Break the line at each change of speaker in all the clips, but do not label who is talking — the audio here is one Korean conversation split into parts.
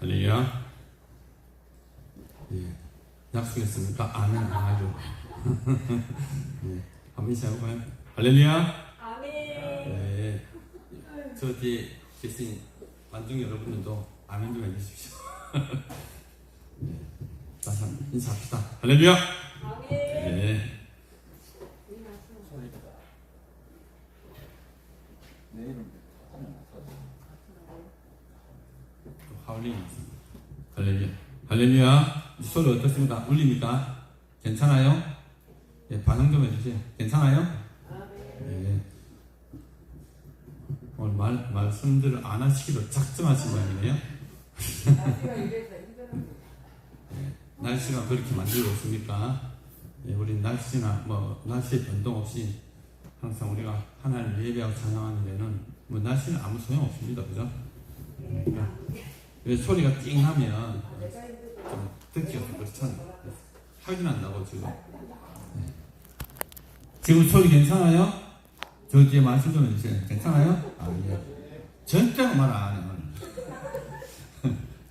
할렐루야. 예. 약속했습니까? 아멘 안 하죠. 예. 한번 시작해볼까요? 할렐루야.
아멘.
네. 저 뒤에 계신 만중 여러분들도 아멘 좀 해주십시오. 네. 다시 한번 인사합시다. 할렐루야.
아멘.
네. 또 하울링이 있습니다. 할렐루야. 할렐루야. 소리 어떻습니까? 울립니까? 괜찮아요? 예, 반응 좀 해주세요. 괜찮아요? 네. 오늘 말씀들을 안 하시기로 작정하신 모양이네요. 네, 날씨가 그렇게 만들고 있습니까? 예, 우리 날씨나 날씨의 변동 없이 항상 우리가 하나님 예배하고 찬양하는 데는 날씨는 아무 소용 없습니다. 그죠? 그러니까 왜 소리가 띵 하면 좀 듣기가 좀 그렇잖아요. 확인한다고 지금. 네. 지금 소리 괜찮아요? 저 뒤에 말씀 좀 해주세요. 괜찮아요? 아, 예. 절대로 말 안 해요.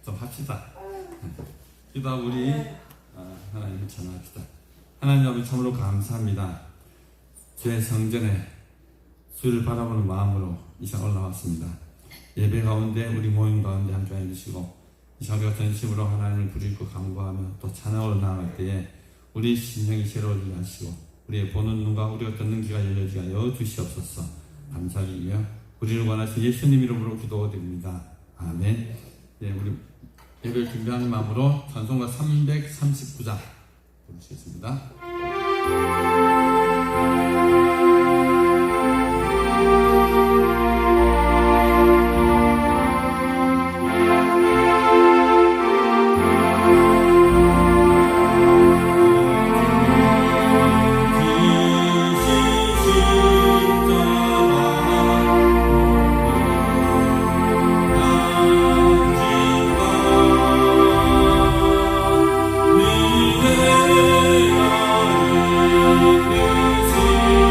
좀 합시다. 기도하고 우리 하나님을 찬양합시다. 하나님 아버지 참으로 감사합니다. 주의 성전에 주를 바라보는 마음으로 이 시간 올라왔습니다. 예배 가운데 우리 모임 가운데 함께해 주시고 이 시간과 전심으로 하나님을 부르고 간구하며 또 찬양으로 나아갈 때에 우리 심령이 새로워지게 하시고 우리의 보는 눈과 우리가 듣는 귀가 열려지게 하여 주시옵소서. 감사하기 위해 우리를 원하신 예수님 이름으로 기도드립니다. 아멘. 네, 우리 예배를 준비하는 마음으로 찬송가 339장 부르시겠습니다.
내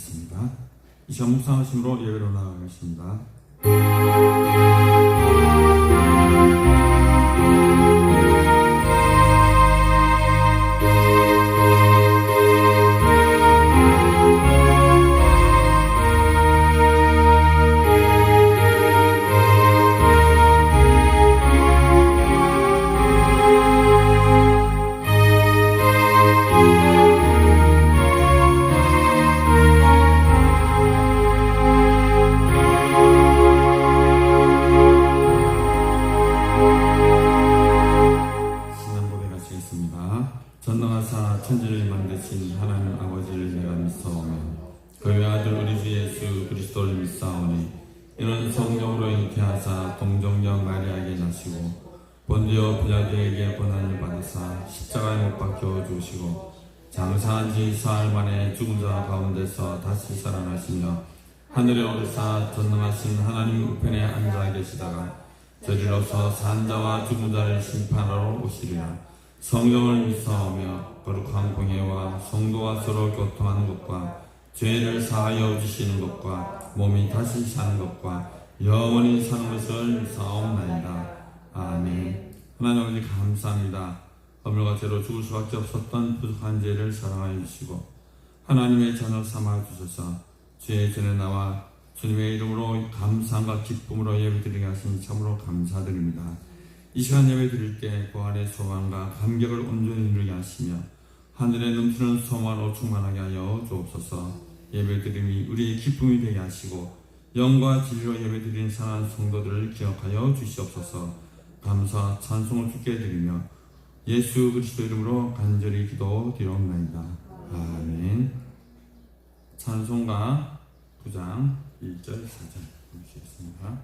하겠습니다. 이 시간 묵상하심으로 예배로 나아가겠습니다. 전능하사 천지를 만드신 하나님 아버지를 내가 믿사오며 그의 아들 우리 주 예수 그리스도를 믿사오니 이는 성령으로 잉태하사 동정녀 마리아에게 나시고 본디오 빌라도에게 고난을 받으사 십자가에 못 박혀 죽으시고 장사한 지 사흘 만에 죽은 자 가운데서 다시 살아나시며 하늘에 오르사 전능하신 하나님 우편에 앉아 계시다가 저리로서 산 자와 죽은 자를 심판하러 오시리라. 성경을 믿사오며 거룩한 공예와 성도와 서로 교통하는 것과 죄를 사하여 주시는 것과 몸이 다시 사는 것과 영원히 사는 것을 믿사옵나이다. 아멘. 하나님 아버지 감사합니다. 허물과 죄로 죽을 수밖에 없었던 부족한 죄를 사랑하여 주시고 하나님의 자녀 삼아 주셔서 죄의 전에 나와 주님의 이름으로 감사함과 기쁨으로 예배드리게 하시니 참으로 감사드립니다. 이 시간 예배 드릴 때 부활의 소망과 감격을 온전히 누리게 하시며 하늘에 넘치는 소망으로 충만하게 하여 주옵소서. 예배 드림이 우리의 기쁨이 되게 하시고 영과 진리로 예배 드리는 사랑하는 성도들을 기억하여 주시옵소서. 감사 찬송을 주께 드리며 예수 그리스도 이름으로 간절히 기도드리옵나이다. 아멘. 찬송가 9장 1절 4절 보시겠습니다.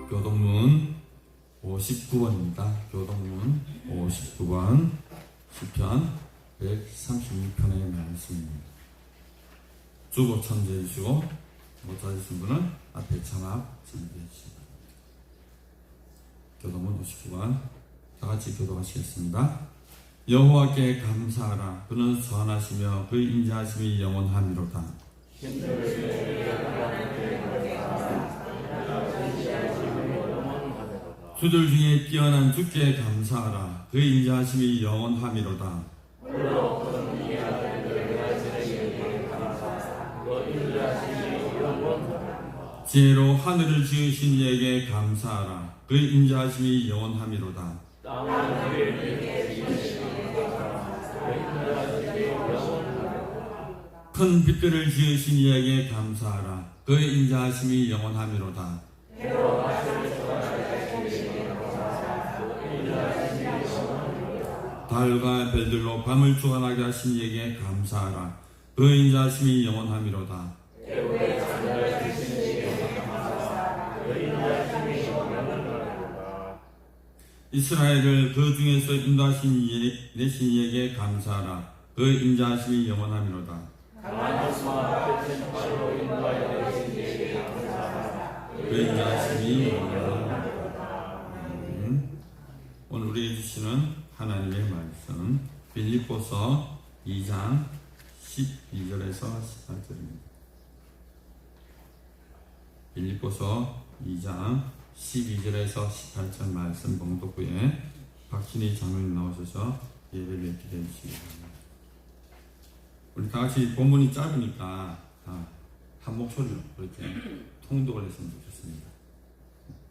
교동문 59번입니다. 교동문 59번 시편 136편의 말씀입니다. 주보 참조해 주시고 못 찾으신 분은 앞에 창합 참조해 주시기 바랍니다. 교동문 59번 다같이 교도하시겠습니다. 여호와께 감사하라. 그는 선하시며 그 인자하심이 영원하미로다. 주들 중에 뛰어난 주께 감사하라. 그 인자하심이 영원하미로다. 지혜로 하늘을 지으신 이에게 감사하라. 그의 인자하심이 영원함이로다. 큰 빛들을 지으신 이에게 감사하라. 그의 인자하심이 영원함이로다. 달과 별들로 밤을 주관하게 하신 이에게 감사하라. 그의 인자하심이 영원함이로다. 이스라엘을 그 중에서 인도하신 내신 이에게 감사하라. 그의 인자하심이 영원함이로다. 그의 인자하심이 영원함이로다. 오늘 우리에게 주시는 하나님의 말씀 빌립보서 2장 12절에서 18절입니다. 빌립보서 2장 12절에서 18절 말씀 봉독 후에 박신희 장로님 나오셔서 예배를 기도해 주시기 바랍니다. 우리 다 같이 본문이 짧으니까 한 목소리로 그렇게 통독을 했으면 좋겠습니다.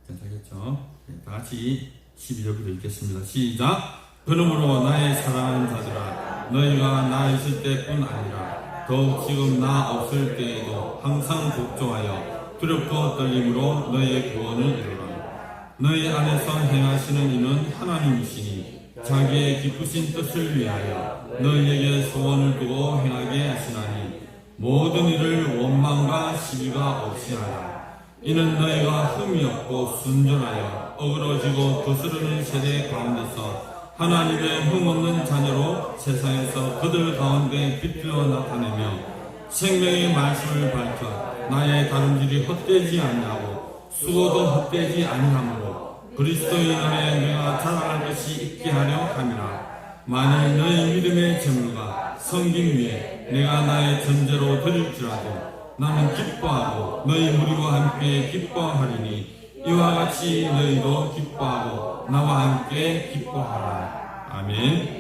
괜찮겠죠? 다 같이 12절부터 읽겠습니다. 시작! 그러므로 나의 사랑하는 자들아, 너희가 나 있을 때뿐 아니라 더욱 지금 나 없을 때에도 항상 걱정하여 두렵고 떨림으로 너희의 구원을 이루라. 너희 안에서 행하시는 이는 하나님이시니 자기의 기쁘신 뜻을 위하여 너희에게 소원을 두고 행하게 하시나니 모든 일을 원망과 시비가 없이 하라. 이는 너희가 흠이 없고 순전하여 어그러지고 거스르는 세대 가운데서 하나님의 흠없는 자녀로 세상에서 그들 가운데 빛으로 나타내며 생명의 말씀을 밝혀 나의 다름질이 헛되지 아니하고 수고도 헛되지 아니하므로 그리스도의 날에 내가 자랑할 것이 있게 하려 함이라. 만일 너희 믿음의 재물과 성김 위에 내가 나의 전제로 드릴지라도 나는 기뻐하고 너희 무리와 함께 기뻐하리니 이와 같이 너희도 기뻐하고 나와 함께 기뻐하라. 아멘.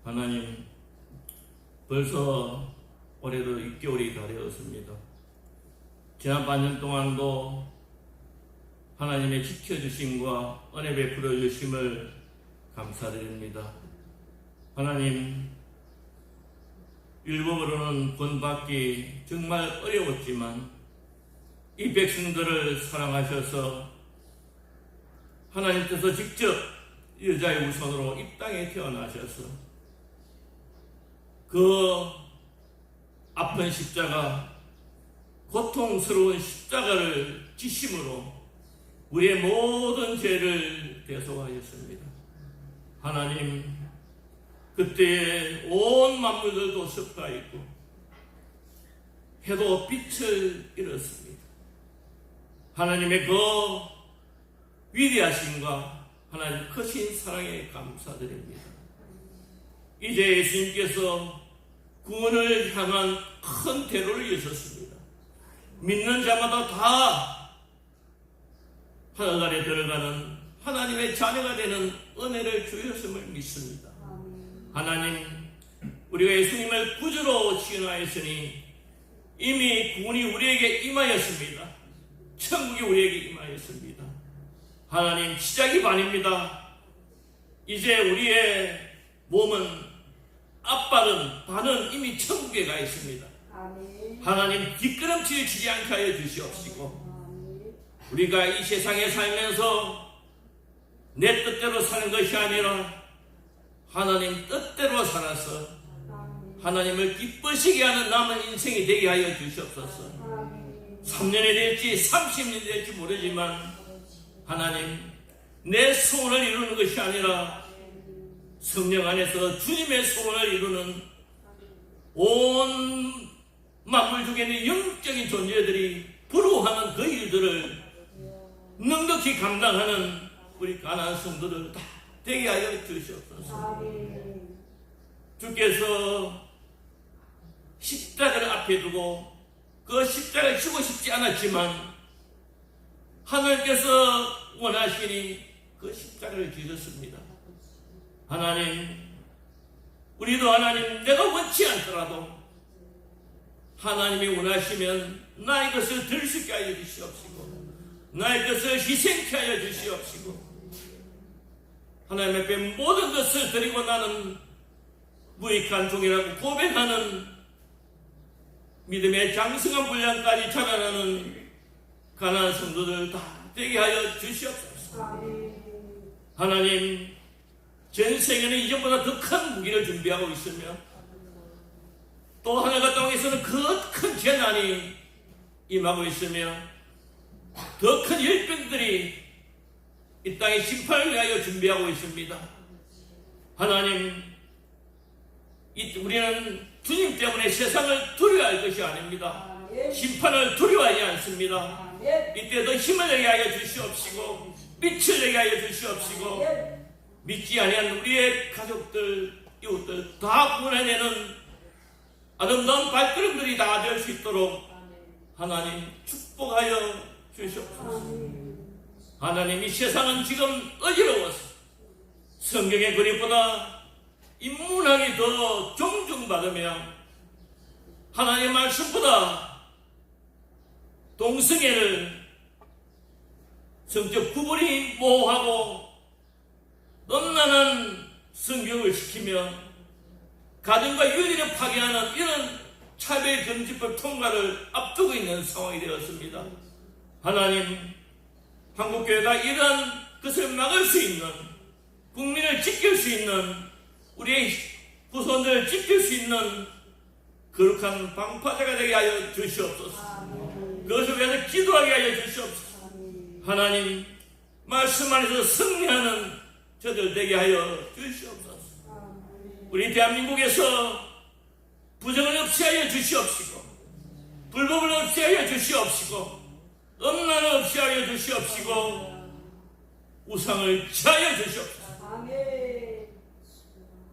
하나님, 벌써 올해도 6개월이 다 되었습니다. 지난 반년 동안도 하나님의 지켜주심과 은혜 베풀어 주심을 감사드립니다. 하나님, 율법으로는 구원받기 정말 어려웠지만 이 백성들을 사랑하셔서 하나님께서 직접 여자의 우선으로 이 땅에 태어나셔서 그 아픈 십자가, 고통스러운 십자가를 지심으로 우리의 모든 죄를 대속하였습니다. 하나님, 그때에 온 만물들도 섞여있고 해도 빛을 잃었습니다. 하나님의 그 위대하심과 하나님 크신 사랑에 감사드립니다. 이제 예수님께서 구원을 향한 큰 대로를 여셨습니다. 믿는 자마다 다 하늘나라에 들어가는 하나님의 자녀가 되는 은혜를 주셨음을 믿습니다. 하나님, 우리가 예수님을 구주로 지원하였으니 이미 구원이 우리에게 임하였습니다. 천국이 우리에게 임하였습니다. 하나님, 시작이 반입니다. 이제 우리의 몸은 앞발은 반은 이미 천국에 가 있습니다. 하나님, 뒷걸음질 치지 않게 하여 주시옵시고 우리가 이 세상에 살면서 내 뜻대로 사는 것이 아니라 하나님 뜻대로 살아서 하나님을 기쁘시게 하는 남은 인생이 되게 하여 주시옵소서. 3년이 될지 30년이 될지 모르지만 하나님, 내 소원을 이루는 것이 아니라 성령 안에서 주님의 소원을 이루는 온 만물 중에 있는 영적인 존재들이 부러워하는 그 일들을 넉넉히 감당하는 우리 가나안 성도들 다 되게 하여 주시옵소서. 주께서 십자가를 앞에 두고 그 십자가를 지고 싶지 않았지만 하나님께서 원하시니 그 십자가를 지셨습니다. 하나님, 우리도 하나님, 내가 원치 않더라도 하나님이 원하시면 나의 것을 들 수 있게 하여 주시옵시고, 나의 것을 희생케 하여 주시옵시고, 하나님 앞에 모든 것을 드리고 나는 무익한 종이라고 고백하는 믿음의 장성한 분량까지 자라나는 가난한 성도들 다 되게 하여 주시옵소서. 하나님, 전 세계는 이전보다 더 큰 무기를 준비하고 있으며 또 하나님과 땅에서는 그 큰 재난이 임하고 있으며 더 큰 열병들이 이 땅의 심판을 위하여 준비하고 있습니다. 하나님, 우리는 주님 때문에 세상을 두려워할 것이 아닙니다. 심판을 두려워하지 않습니다. 이때 더 힘을 내게 하여 주시옵시고 빛을 내게 하여 주시옵시고 믿지 아니한 우리의 가족들, 이웃들 다 구원해내는 아름다운 발걸음들이 다 될 수 있도록 하나님 축복하여 주시옵소서. 하나님, 이 세상은 지금 어지러워서 성경의 그림보다 인문학이 더 존중받으며 하나님의 말씀보다 동성애를 성적 구분이 모호하고 엄난한 성경을 시키며 가정과 윤리를 파괴하는 이런 차별금지법 통과를 앞두고 있는 상황이 되었습니다. 하나님, 한국교회가 이러한 것을 막을 수 있는, 국민을 지킬 수 있는, 우리의 후손들을 지킬 수 있는 거룩한 방파제가 되게 하여 주시옵소서. 그것을 위해서 기도하게 하여 주시옵소서. 하나님, 말씀 안에서 승리하는 저들 되게 하여 주시옵소서. 우리 대한민국에서 부정을 없이 하여 주시옵시고, 불법을 없이 하여 주시옵시고, 음란을 없이 하여 주시옵시고, 우상을 취하여 주시옵소서.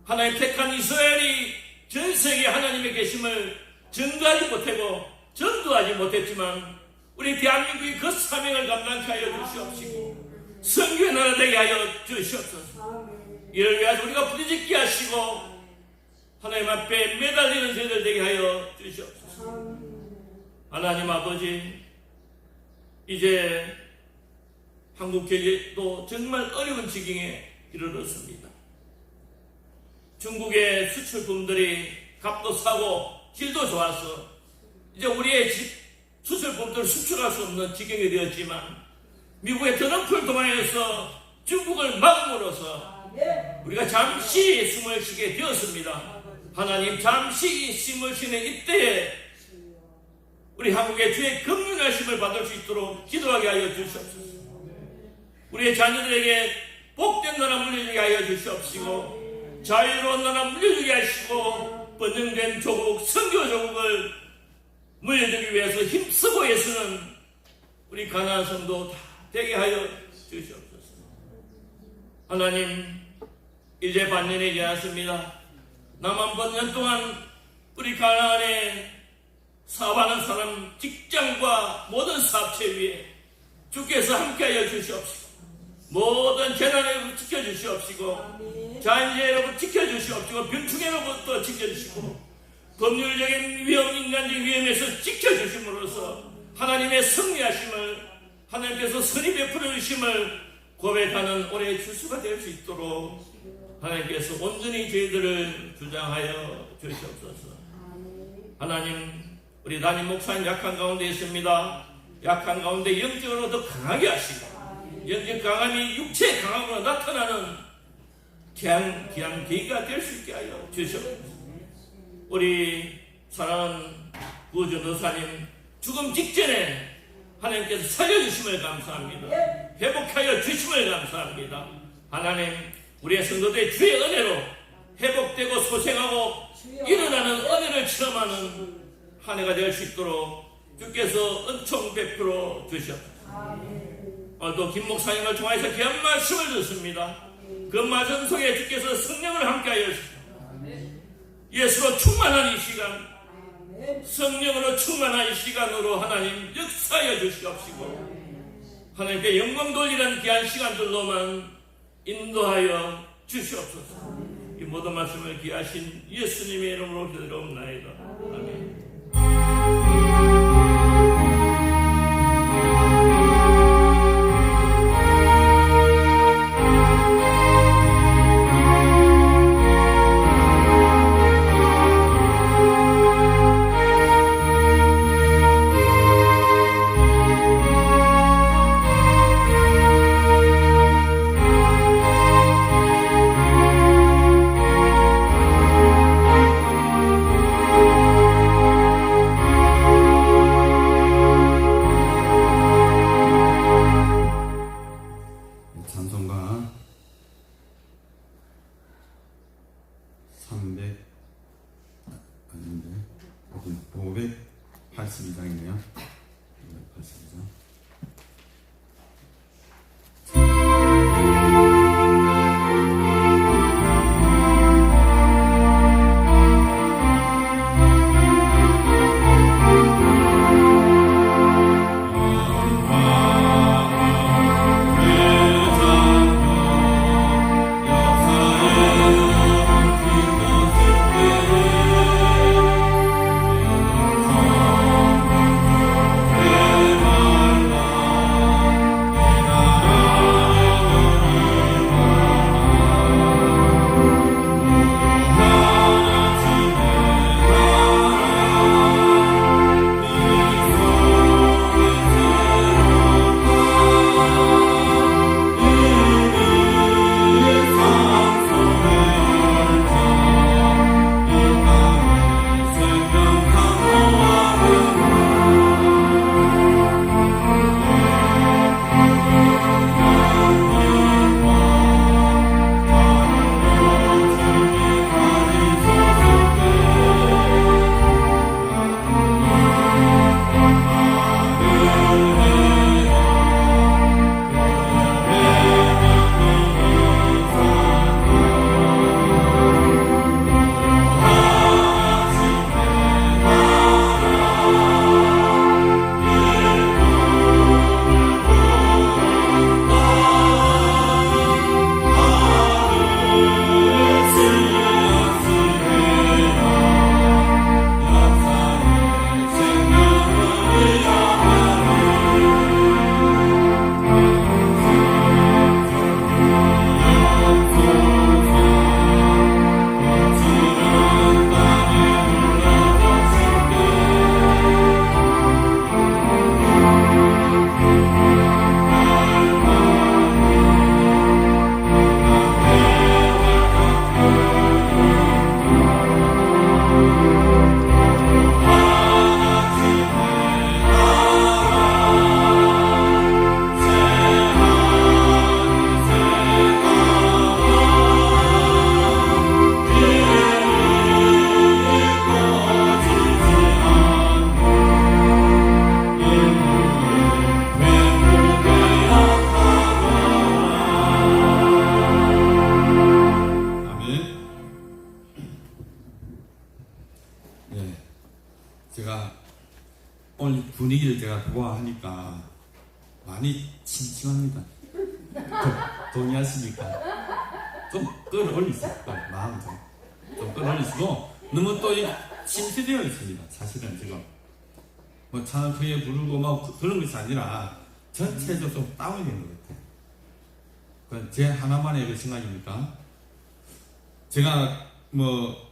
하나님 택한 이스라엘이 전 세계 하나님의 계심을 증거하지 못하고 전도하지 못했지만 우리 대한민국이 그 사명을 감당케 하여 주시옵시고 선교의 나라 되게 하여 주시옵소서. 이를 위해서 우리가 부딪히게 하시고 하나님 앞에 매달리는 저희들 되게 하여 주시옵소서. 하나님 아버지, 이제 한국교회도 정말 어려운 지경에 이르렀습니다. 중국의 수출품들이 값도 싸고 질도 좋아서 이제 우리의 수출품들을 수출할 수 없는 지경이 되었지만 미국의 트럼프를 통하여서 중국을 막음으로써 우리가 잠시 숨을 쉬게 되었습니다. 하나님, 잠시 숨을 쉬는 이때에 우리 한국의 주의 긍휼하심을 받을 수 있도록 기도하게 하여 주시옵소서. 우리의 자녀들에게 복된 나라 물려주게 하여 주시옵시고 자유로운 나라 물려주게 하시고 번영된 조국, 선교 조국을 물려주기 위해서 힘쓰고 애쓰는 우리 가나안 성도 다 되게 하여 주시옵소서. 하나님, 이제 반년이 지났습니다. 남은 반년 동안 우리 가나안에 사업하는 사람, 직장과 모든 사업체 위에 주께서 함께하여 주시옵시고 모든 재난에로부터 지켜주시옵시고 자연재해로부터 지켜주시옵시고 병충해로부터 지켜주시고 법률적인 위험, 인간적인 위험에서 지켜주심으로써 하나님의 승리하심을, 하나님께서 선이 베풀어 주심을 고백하는 올해의 주수가 될 수 있도록 하나님께서 온전히 저희들을 주장하여 주시옵소서. 하나님, 우리 담임 목사님 약한 가운데 있습니다. 약한 가운데 영적으로 더 강하게 하시고 영적 강함이 육체의 강함으로 나타나는 귀한 계기가 될 수 있게 하여 주시옵소서. 우리 사랑하는 구전도사님 죽음 직전에 하나님께서 살려주심을 감사합니다. 회복하여 주심을 감사합니다. 하나님, 우리의 성도들의 주의 은혜로 회복되고 소생하고 일어나는 은혜를 체험하는 한 해가 될 수 있도록 주께서 은총 베풀어 주시옵소서. 오늘도 김 목사님을 통해서 귀한 말씀을 듣습니다. 그 말씀 속에 주께서 성령을 함께하여 주시옵소서. 예수로 충만한 이 시간, 성령으로 충만한 이 시간으로 하나님 역사하여 주시옵시고 하나님께 영광 돌리는 귀한 시간들로만 인도하여 주시옵소서. 이 모든 말씀을 귀하신 예수님의 이름으로 기도하옵나이다. 아멘.
찬송가 300 아닌데 582장이네요. 582장. 제가 오늘 분위기를 제가 보아하니까 많이 침침합니다. 동의하십니까? 좀 끌어올리세요. 마음 좀 끌어올리시고 너무 또 침체되어 있습니다. 사실은 지금 뭐 찬양에 부르고 뭐 그런 것이 아니라 전체적으로 좀 다운이 되는 것 같아요. 그건 제 하나만의 그 생각입니까? 제가 뭐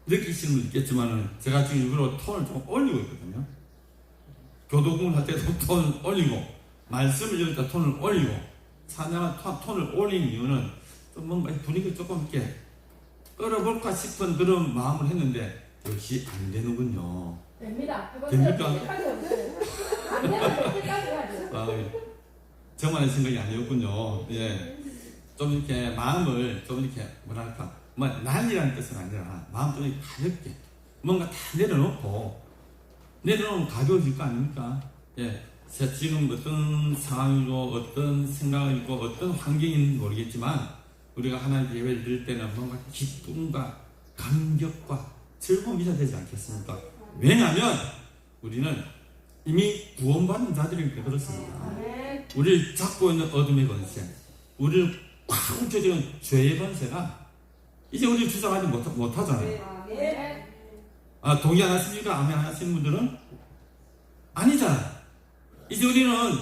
느끼시는 분 있겠지만은 제가 지금 일부러 톤을 좀 올리고 있거든요. 교도공을 할 때도 톤을 올리고 말씀을 들을 때 톤을 올리고 찬양할 톤을 올린 이유는 좀 뭔가 분위기를 조금 이렇게 끌어볼까 싶은 그런 마음을 했는데 역시 안 되는군요.
됩니다.
됩니까?
아,
저만의 생각이 아니었군요. 예. 좀 이렇게 마음을 좀 이렇게 뭐랄까 뭐 난리라는 뜻은 아니라 마음 좀 이렇게 가볍게 뭔가 다 내려놓으면 가벼워질 거 아닙니까? 예. 지금 어떤 상황이고 어떤 생각이고 어떤 환경인지 모르겠지만 우리가 하나님 예배를 드릴 때는 뭔가 기쁨과 감격과 즐거움이 되지 않겠습니까? 왜냐하면 우리는 이미 구원받은 자들이니까 그렇습니다. 우리를 잡고 있는 어둠의 권세, 우리를 꽉 움켜쥐는 죄의 권세가 이제 우리를 주장하지 못하잖아요. 동의 안 하십니까? 아멘 안 하시는 분들은? 아니잖아요. 이제 우리는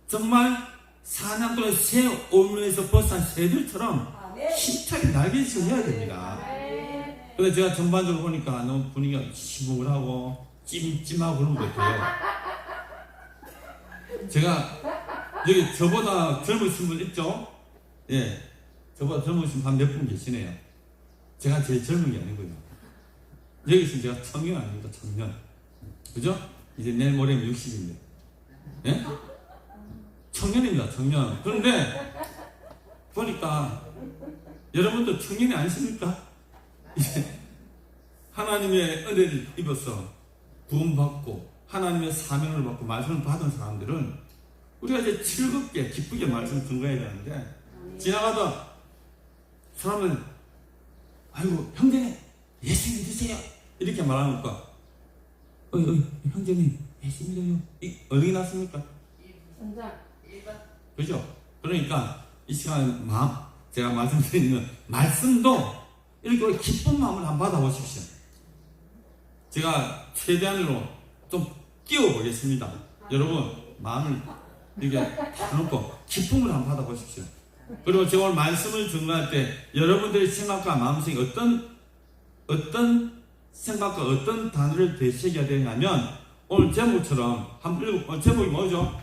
정말 사냥꾼의 새 오면에서 벗어난 새들처럼 힘차게 날개짓을 해야 됩니다. 근데 제가 전반적으로 보니까 너무 분위기가 시무하고 찜찜하고 그런 것 같아요. 제가 여기 저보다 젊으신 분 있죠? 예, 저보다 젊으신 분 한 몇 분 계시네요. 제가 제일 젊은 게 아니고요. 여기서 제가 청년 아닙니까? 청년. 그죠? 이제 내일 모레면 60인데. 예? 청년입니다, 청년. 그런데 보니까 여러분도 청년이 아니십니까? 이제 하나님의 은혜를 입어서 구원받고 하나님의 사명을 받고 말씀을 받은 사람들은 우리가 이제 즐겁게 기쁘게 말씀을 증거해야 되는데 지나가다 사람은 아이고 형제님 예수 믿으세요 이렇게 말하니까 형제님 예수 믿어요 어디 났습니까? 그죠? 그러니까 이 시간 제가 말씀드리는 말씀도 이렇게 기쁜 마음을 한번 받아보십시오. 제가 최대한으로 좀 끼워보겠습니다. 여러분 마음을 이렇게 펴놓고 기쁨을 한번 받아보십시오. 그리고 제가 오늘 말씀을 증거할 때 여러분들의 생각과 마음속에 어떤 생각과 어떤 단어를 되새겨야 되냐면 오늘 제목처럼 한번 읽어. 제목이 뭐죠?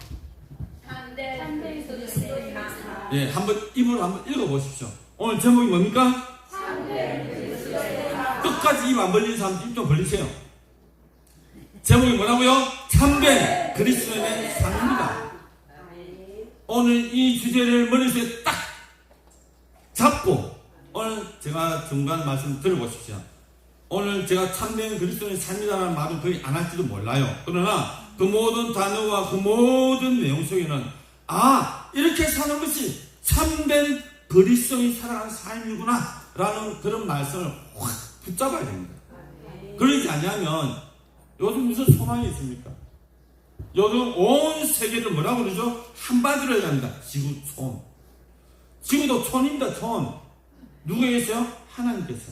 예, 한번 입으로 한번 읽어보십시오. 오늘 제목이 뭡니까? 끝까지 입 안 벌리는 사람 입 좀 벌리세요. 제목이 뭐라고요? 참된 그리스도인의 삶입니다. 오늘 이 주제를 머릿속에 딱 잡고 오늘 제가 중간 말씀 들어보십시오. 오늘 제가 참된 그리스도인의 삶이라는 말은 거의 안 할지도 몰라요. 그러나 그 모든 단어와 그 모든 내용 속에는 이렇게 사는 것이 참된 그리스도인이 살아가는 삶이구나 라는 그런 말씀을 확 붙잡아야 됩니다. 그러지 않으면 요즘 무슨 소망이 있습니까? 요즘 온 세계를 뭐라고 그러죠? 한마디로 해야 합니다. 지구촌. 지구도 촌입니다. 촌. 누가 계세요? 하나님께서.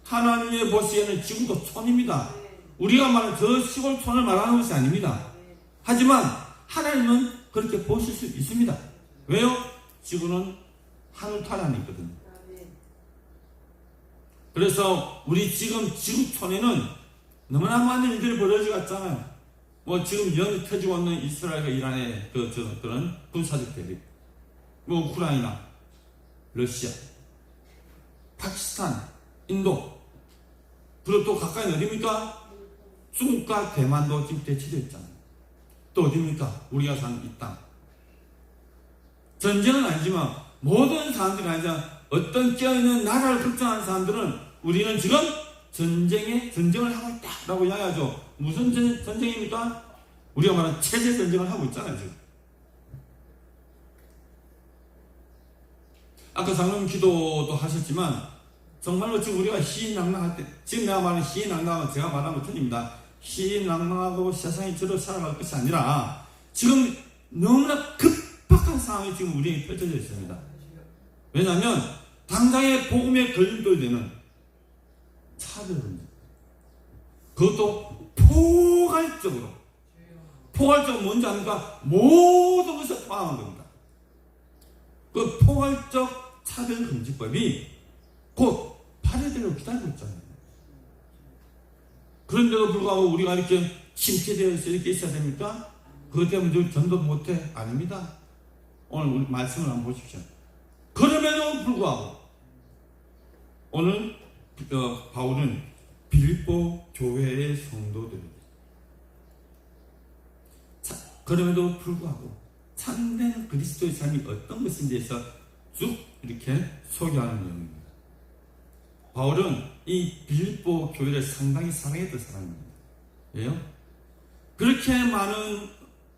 하나님의 보시기에는 지구도 촌입니다. 우리가 말하는 저 시골촌을 말하는 것이 아닙니다. 하지만 하나님은 그렇게 보실 수 있습니다. 왜요? 지구는 하늘 탈 안에 있거든요. 그래서 우리 지금 지구촌에는 너무나 많은 일들이 벌어지고 있잖아요. 지금 연이 터지고 있는 이스라엘과 이란의 그런 군사적 대립, 우크라이나, 러시아, 파키스탄, 인도, 그리고 또 가까이 어디입니까? 중국과 대만도 지금 대치되어 있잖아요. 또 어디입니까? 우리가 사는 이 땅. 전쟁은 아니지만 모든 사람들이 아니지만 어떤 깨어있는 나라를 걱정하는 사람들은 우리는 지금 전쟁을 하고 있다라고 이야기하죠. 무슨 전쟁입니까? 우리가 말하는 체제 전쟁을 하고 있잖아요. 지금. 아까 장로님 기도도 하셨지만 정말로 지금 우리가 희희낙낙할 때, 지금 내가 말하는 희희낙낙은 제가 말하는 것 틀립니다. 희희낙낙하고 세상이 저로 살아갈 것이 아니라 지금 너무나 급박한 상황이 지금 우리에게 펼쳐져 있습니다. 왜냐하면 당장의 복음에 걸림돌이 되는 차별입니다. 그것도 포괄적으로 뭔지 아닙니까? 모든 것을 포함한 겁니다. 그 포괄적 차별금지법이 곧 발효되려고 기다리고 있잖아요. 그런데도 불구하고 우리가 이렇게 침체되어서 이렇게 있어야 됩니까? 그것 때문에 늘 전도 못해? 아닙니다. 오늘 우리 말씀을 한번 보십시오. 그럼에도 불구하고 오늘 바울은 빌립보 교회의 성도들에게 그럼에도 불구하고 참된 그리스도의 삶이 어떤 것인지에서 쭉 이렇게 소개하는 내용입니다. 바울은 이 빌립보 교회를 상당히 사랑했던 사람입니다. 왜요? 그렇게 많은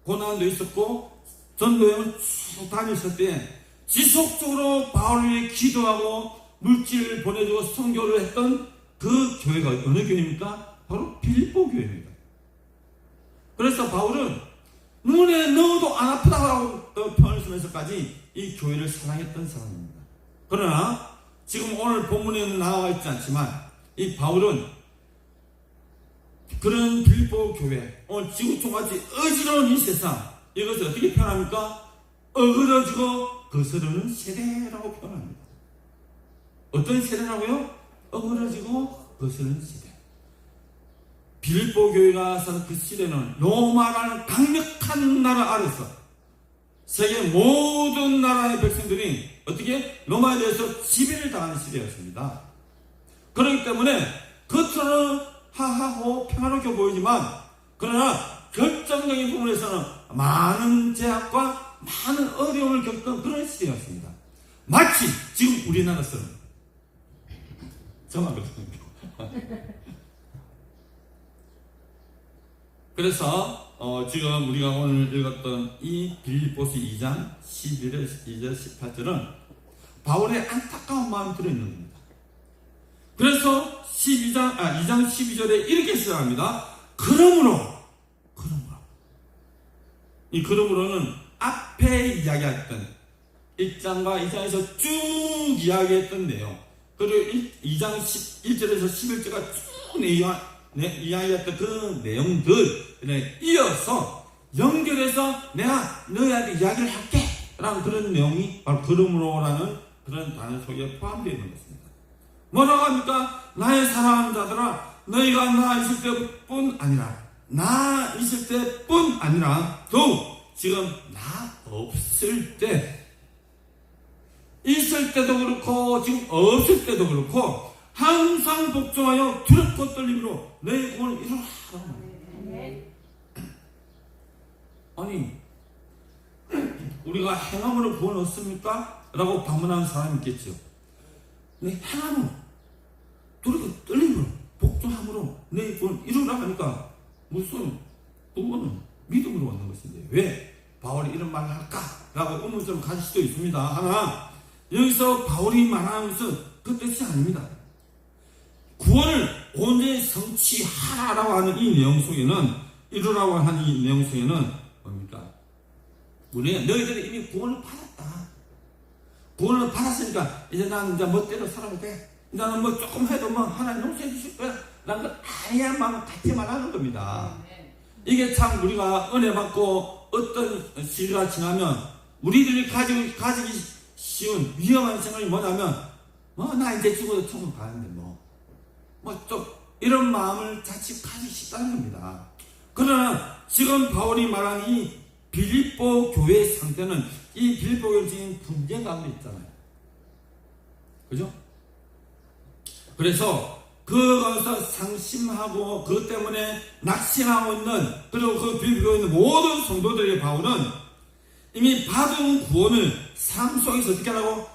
고난도 있었고 전도여행을 쭉 다녔을 때 지속적으로 바울을 위해 기도하고 물질을 보내주고 선교를 했던 그 교회가 어느 교회입니까? 바로 빌립보 교회입니다. 그래서 바울은 눈에 넣어도 안 아프다고 표현을 쓰면서까지 이 교회를 사랑했던 사람입니다. 그러나 지금 오늘 본문에는 나와 있지 않지만 이 바울은 그런 빌립보 교회, 오늘 지구촌같이 어지러운 이 세상, 이것을 어떻게 표현합니까? 어그러지고 거스르는 세대라고 표현합니다. 어떤 세대라고요? 어그러지고 거스르는 세대. 빌립보 교회가 선 그 시대는 로마라는 강력한 나라 아래서 세계 모든 나라의 백성들이 어떻게 로마에 대해서 지배를 당하는 시대였습니다. 그렇기 때문에 겉으로는 하하호 평화롭게 보이지만 그러나 결정적인 부분에서는 많은 제약과 많은 어려움을 겪던 그런 시대였습니다. 마치 지금 우리나라처럼 저만 그렇습니다. 그래서 지금 우리가 오늘 읽었던 이 빌립보서 2장 11절 18절은 바울의 안타까운 마음이 들어있는 겁니다. 그래서 2장 12절에 이렇게 시작합니다. 그러므로 이 그러므로는 앞에 이야기했던 1장과 2장에서 쭉 이야기했던 내용, 그리고 2장 1절에서 11절가 쭉 이야기했던 그 내용들에 이어서 연결해서 내가 너희한테 이야기를 할게 라는 그런 내용이 바로 그러므로라는 그런 단어 속에 포함되어 있는 것입니다. 뭐라고 합니까? 나의 사랑하는 자들아, 너희가 나 있을 때뿐 아니라 더욱 지금 나 없을 때, 있을 때도 그렇고 지금 없을 때도 그렇고 항상 복종하여 두렵고 떨림으로 너의 구원을 이루라. 아니, 우리가 행함으로 구원 얻습니까? 라고 반문하는 사람이 있겠죠. 네, 행함으로, 두렵고 떨림으로, 복종함으로 너의 구원을 이루라 하니까 무슨 그거는 믿음으로 얻는 것인데 왜 바울이 이런 말을 할까? 라고 의문점을 가질 수도 있습니다. 하나, 여기서 바울이 말하는 것은 그 뜻이 아닙니다. 구원을 온전히 성취하라고 하는 이 내용 속에는, 이루라고 하는 이 내용 속에는 뭡니까? 너희들이 이미 구원을 받았다. 구원을 받았으니까 이제 나는 이제 멋대로 살아도 돼. 나는 뭐 조금 해도 뭐 하나님 용서해 주실 거야. 라는 건 아니야 마음 갖지 말라는 겁니다. 이게 참 우리가 은혜 받고 어떤 시기가 지나면 우리들이 가지기 쉬운 위험한 생각이 뭐냐면 나 이제 죽어도 천국 가는데 좀 이런 마음을 자칫 가지기 쉽다는 겁니다. 그러나 지금 바울이 말한 이 빌립보 교회의 상태는 이 빌립보 교회 지금 분쟁 가운데 있잖아요. 그죠? 그래서 그것을 상심하고 그것 때문에 낙심하고 있는, 그리고 그 빌립보 교회에 있는 모든 성도들에게 바울은 이미 받은 구원을 삶 속에서 어떻게 하라고?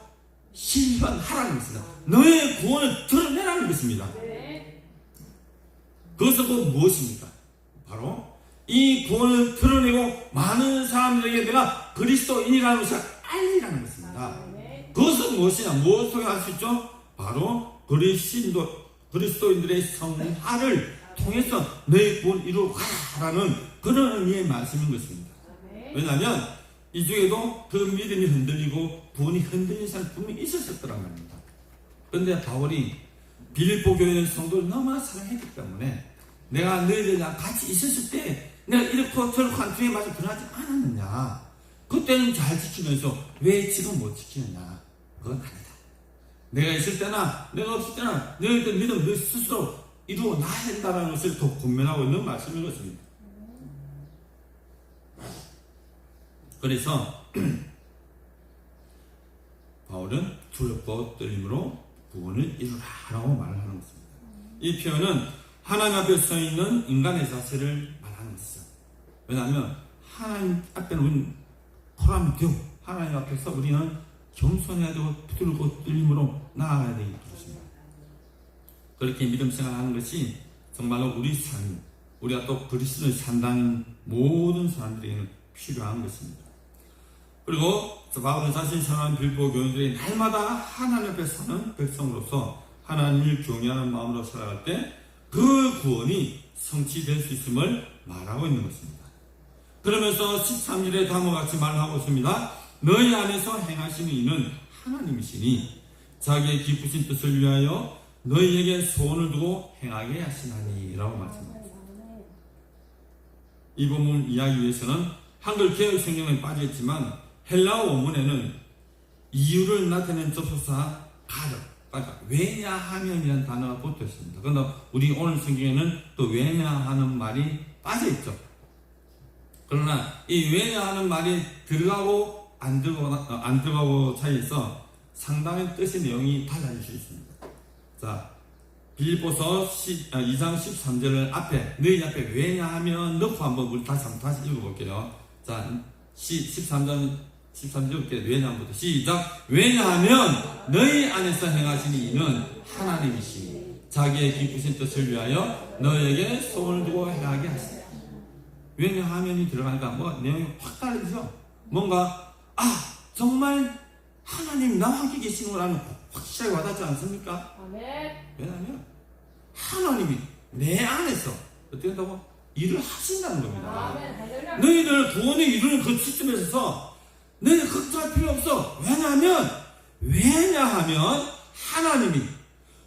실현하라는 것입니다. 너의 구원을 드러내라는 것입니다. 그것은 곧 무엇입니까? 바로 이 구원을 드러내고 많은 사람들에게 내가 그리스도인이라는 것을 알리라는 것입니다. 그것은 무엇이냐? 무엇 속에 할 수 있죠? 바로 그리스도인들의 성화를 통해서 너의 구원을 이루어가라는 그런 의미의 말씀인 것입니다. 왜냐하면 이 중에도 그 믿음이 흔들리고 구원이 흔들린 사람이 분명히 있었을 거란 말입니다. 그런데 바울이 빌립보 교회의 성도를 너무나 사랑했기 때문에 내가 너희들이랑 같이 있었을 때 내가 이렇고 저렇고 한 주에 맞아 드러나지 않았느냐, 그때는 잘 지키면서 왜 지금 못 지키느냐, 그건 아니다. 내가 있을 때나 내가 없을 때나 너희들 믿음 너희 스스로 이루어 나야 된다는 것을 더 권면하고 있는 말씀인 것입니다. 그래서 바울은 두렵고 떨림으로 구원을 이루라라고 말을 하는 것입니다. 이 표현은 하나님 앞에 서 있는 인간의 자세를 말하는 것이죠. 왜냐하면 하나님 앞에는 우리는 호람이 되고 하나님 앞에서 우리는 겸손해야 되고 두렵고 떨림으로 나아가야 되기 때문입니다. 그렇게 믿음 생활하는 것이 정말로 우리 삶, 우리가 또 그리스도를 산다는 모든 사람들에게는 필요한 것입니다. 그리고 바울은 자신이 사랑하는 빌립보 교인들이 날마다 하나님 앞에 사는 백성으로서 하나님을 경외하는 마음으로 살아갈 때 그 구원이 성취될 수 있음을 말하고 있는 것입니다. 그러면서 13절에 다음과 같이 말하고 있습니다. 너희 안에서 행하시는 이는 하나님이시니 자기의 기쁘신 뜻을 위하여 너희에게 소원을 두고 행하게 하시나니 라고 말씀합니다. 이 본문 이야기 위해서는 한글 개혁 성경에 빠져있지만 헬라어 원문에는 이유를 나타내는 접속사 가르, 그러니까 왜냐하면이라는 단어가 붙어 있습니다. 그런데 우리 오늘 성경에는 또 왜냐하는 말이 빠져있죠. 그러나 이 왜냐하는 말이 들어가고 안 들어가고 차이에서 상당히 뜻의 내용이 달라질 수 있습니다. 자, 빌립보서 2장 13절을 앞에 너희 앞에 왜냐하면 넣고 한번 우리 다시 읽어볼게요. 자, 13절 왜냐하면부터 시작. 왜냐하면 너희 안에서 행하시니 이는 하나님이시니 자기의 기쁘신 뜻을 위하여 너희에게 소원을 두고 행하게 하시니. 왜냐하면이 들어가니까 뭐 내용이 확 다르죠. 뭔가 정말 하나님 나와 함께 계시는구나 확실하게 와닿지 않습니까?
아멘.
왜냐하면 하나님이 내 안에서 어떻게 한다고? 일을 하신다는 겁니다.
아멘. 할렐루야.
너희들 구원을 이루는 그 시점에서 너희들 걱정할 필요 없어. 왜냐하면 하나님이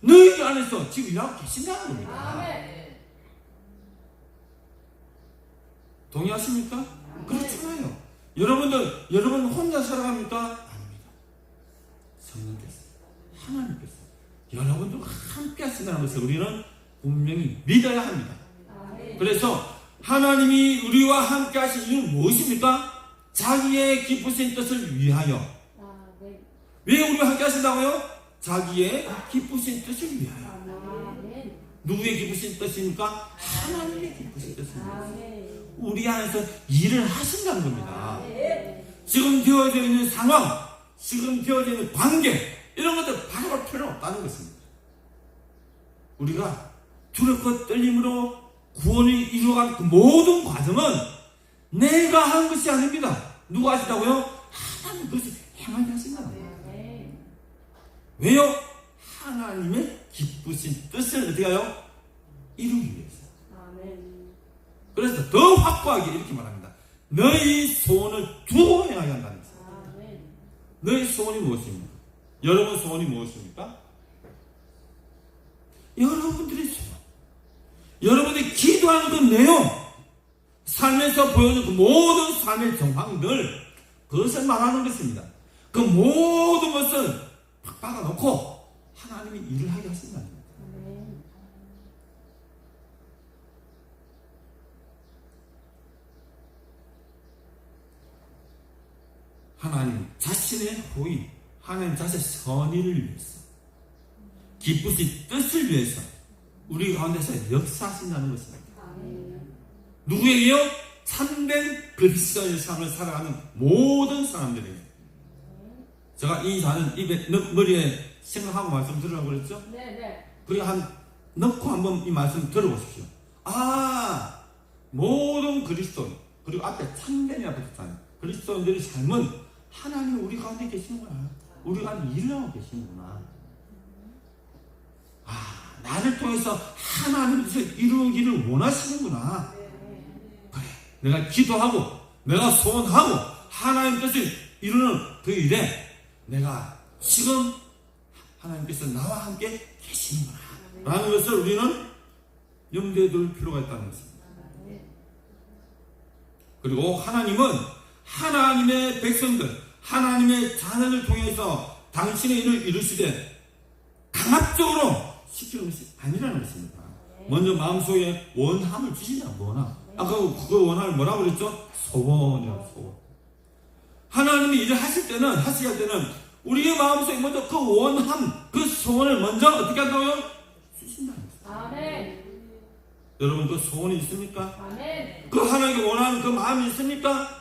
너희들 안에서 지금 일하고 계신다는 겁니다.
아멘.
동의하십니까? 그렇잖아요. 여러분 혼자 살아갑니까? 아닙니다. 성령께서, 하나님께서 여러분들과 함께 하신다는 것을 우리는 분명히 믿어야 합니다. 그래서 하나님이 우리와 함께 하신 이유는 무엇입니까? 자기의 기쁘신 뜻을 위하여. 왜 우리와 함께 하신다고요? 자기의 기쁘신 뜻을 위하여. 누구의 기쁘신 뜻입니까? 하나님의 기쁘신 뜻입니다. 우리 안에서 일을 하신다는 겁니다. 지금 되어져 있는 상황, 지금 되어져 있는 관계, 이런 것들 바라볼 필요는 없다는 것입니다. 우리가 두렵고 떨림으로 구원을 이루어간 그 모든 과정은 내가 한 것이 아닙니다. 누가 하시다고요? 하나님 그것을 행하게 하신다는 거예요. 왜요? 하나님의 기쁘신 뜻을 어떻게 하여? 이루기 위해서. 그래서 더 확고하게 이렇게 말합니다. 너희 소원을 두고 행하게 한다는 것입니다. 너희 소원이 무엇입니까? 여러분 소원이 무엇입니까? 여러분들의 소원, 여러분이 기도하는 그 내용, 삶에서 보여주는 그 모든 삶의 정황들, 그것을 말하는 것입니다. 그 모든 것을 팍 박아놓고 하나님이 일을 하게 하신다는 겁니다. 하나님 자신의 호의, 하나님 자신의 선의를 위해서, 기쁘신 뜻을 위해서 우리 가운데서 역사하신다는 것입니다. 누구에게요? 참된 그리스도의 삶을 살아가는 모든 사람들에게. 제가 이 단은 입에 머리에 생각하고 말씀 들으라고 그랬죠?
네.
그리고 넣고 한번 이 말씀 들어보십시오. 모든 그리스도인, 그리고 앞에 참된이라고 했잖아요. 그리스도인들의 삶은 하나님이 우리 가운데 계시는구나. 우리 가운데 일을 하고 계시는구나. 나를 통해서 하나님 뜻을 이루기를 원하시는구나. 그래, 내가 기도하고 내가 소원하고 하나님 뜻을 이루는 그 일에 내가 지금 하나님께서 나와 함께 계시는구나 라는 것을 우리는 염두에 둘 필요가 있다는 것입니다. 그리고 하나님은 하나님의 백성들, 하나님의 자녀를 통해서 당신의 일을 이루시되 강압적으로 시키는 것이 아니라는 것입니다. 먼저 마음속에 원함을 주시냐, 원함. 아까 그 원함을 뭐라고 그랬죠? 소원이라고, 소원. 하나님이 일을 하실 때는 우리의 마음속에 먼저 그 원함, 그 소원을 먼저 어떻게 한다고요? 주신다는 것입니다.
아멘.
여러분 그 소원이 있습니까?
아멘.
그 하나님께 원하는 그 마음이 있습니까?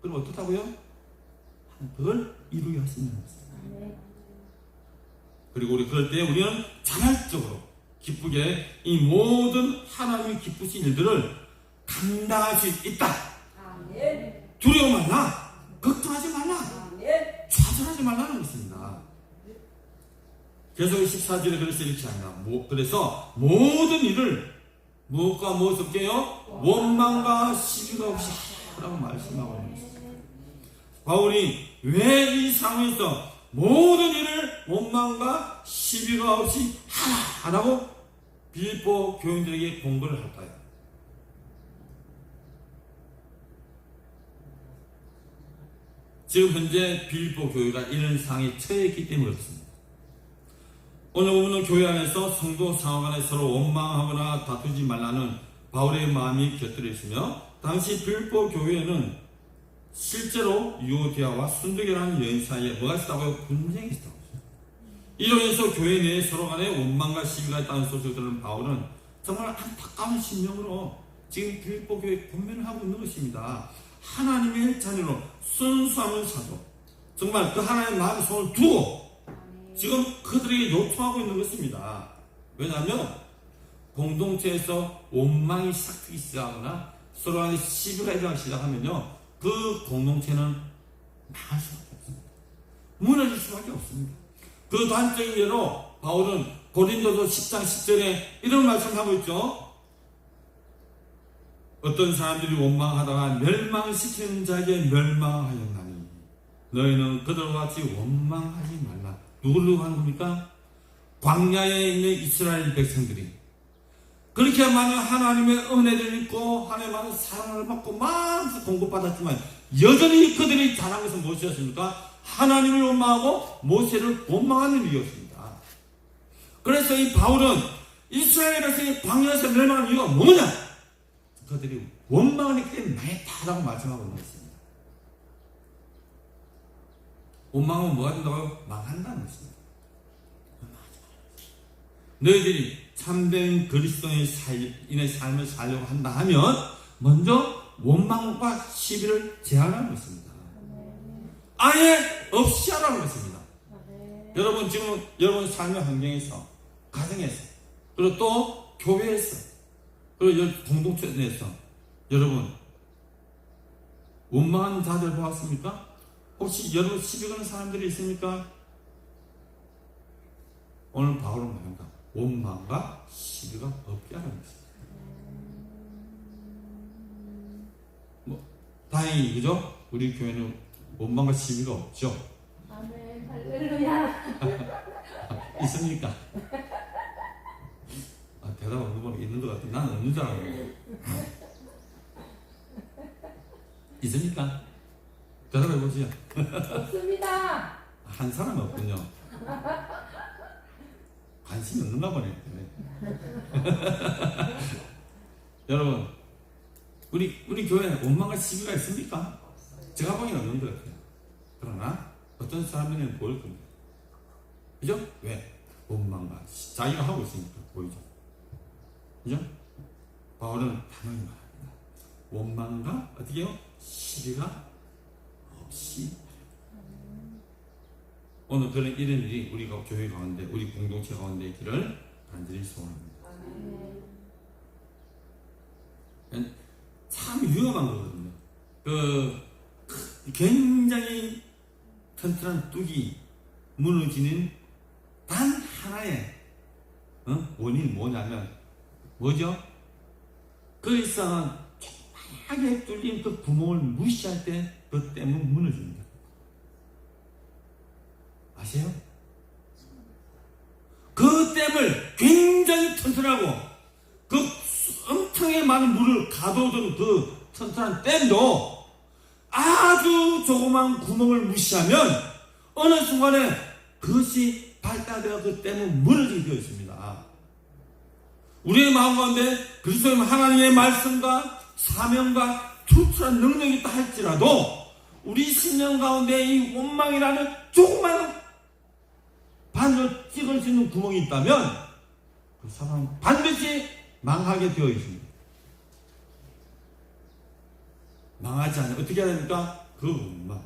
그럼 어떻다고요? 그걸 이루게 하신다는 것입니다. 그리고 우리 그럴 때 우리는 자발적으로 기쁘게 이 모든 하나님이 기쁘신 일들을 감당할 수 있다.
아멘.
두려워 말라, 걱정하지 말라,
아멘.
좌절하지 말라는 것입니다. 계속 14절에 그래서 이렇게 합니다. 그래서 모든 일을 무엇과 무엇 없게요? 원망과 시비가 없이 하라고 말씀하고 있는 것입니다. 바울이 왜 이 상황에서 모든 일을 원망과 시비가 없이 하라고 빌립보 교인들에게 공부를 할까요? 지금 현재 빌립보 교회가 이런 상황에 처해 있기 때문에 그렇습니다. 오늘 부분은 교회 안에서 성도 상황 안에 서로 원망하거나 다투지 말라는 바울의 마음이 곁들여 있으며, 당시 빌립보 교회에는 실제로 유오디아와 순두계라는 여인 사이에 뭐가 있었다고요? 분쟁이 있었다고. 이로 인해서 교회 내에 서로 간에 원망과 시비가 있다는 소식을 들은 바울은 정말 안타까운 심령으로 지금 빌립보 교회에 권면을 하고 있는 것입니다. 하나님의 자녀로 순수함을 사도 정말 그 하나님의 마음에 손을 두고 지금 그들에게 요청하고 있는 것입니다. 왜냐하면 공동체에서 원망이 시작하기 시작하거나 서로 간에 시비가 일어나기 시작하면요, 그 공동체는 망할 수밖에 없습니다. 무너질 수밖에 없습니다. 그 단적인 예로 바울은 고린도서 10장 10절에 이런 말씀을 하고 있죠. 어떤 사람들이 원망하다가 멸망시키는 자에게 멸망하였나니 너희는 그들과 같이 원망하지 말라. 누구를 하는 겁니까? 광야에 있는 이스라엘 백성들이 그렇게 많은 하나님의 은혜를 입고 하나님의 사랑을 받고 마음껏 공급받았지만 여전히 그들이 잘한 것은 무엇이었습니까? 하나님을 원망하고 모세를 원망하는 일이었습니다. 그래서 이 바울은 이스라엘 백성이 광야에서 멸망한 이유가 뭐냐? 그들이 원망을 했기 때문에 망했다라고 말씀하고 있는 것입니다. 원망하면 뭐가 된다고요? 망한다는 것입니다. 너희들이 참된 그리스도인의 삶을 살려고 한다 하면 먼저 원망과 시비를 제한하는 것입니다. 아예 없이 하라는 것입니다. 여러분 지금 여러분 삶의 환경에서, 가정에서, 그리고 또 교회에서, 그리고 공동체 내에서 여러분 원망하는 자들 보았습니까? 혹시 여러분 시비 거는 사람들이 있습니까? 오늘 바울은 말합니다. 원망과 시비가 없게 하는 것입니다. 다행히 그죠? 우리 교회는 원망과 시비가 없죠.
아멘. 할렐루야.
있습니까? 대답 없는 건 있는 것 같아. 나는 없는 줄 알았는데. 있습니까? 대답해 보시죠.
없습니다.
한 사람은 없군요. 관심이 없는가 보네. 여러분, 우리 교회에 원망과 시비가 있습니까? 제가 보기엔 없는 것 같아요. 그러나 어떤 사람들은 보일 겁니다. 그죠? 왜? 원망과 자기가 하고 있으니까 보이죠. 그죠? 바울은 단호히 말합니다. 원망과 어떻게 해요? 시비가 없이. 오늘 그런 이런 일이 우리가 교회 가운데, 우리 공동체 가운데 있기를 간절히 소원합니다. 참 위험한 거거든요. 굉장히 튼튼한 뚝이 무너지는 단 하나의 원인이 뭐냐면 뭐죠? 그리스도는 조그맣게 뚫린 그 구멍을 무시할 때 그 때문에 무너집니다. 아세요? 그 댐을 굉장히 튼튼하고 그 엄청나게 많은 물을 가둬둔 그 튼튼한 댐도 아주 조그만 구멍을 무시하면 어느 순간에 그것이 발달되어 그 댐은 무너지게 되어 있습니다. 우리의 마음 가운데 그리스도의 하나님의 말씀과 사명과 투철한 능력이 있다 할지라도 우리 신령 가운데 이 원망이라는 조그만 반을 찍을 수 있는 구멍이 있다면 그 사람은 반드시 망하게 되어 있습니다. 망하지 않아요. 어떻게 해야 됩니까? 그 원망,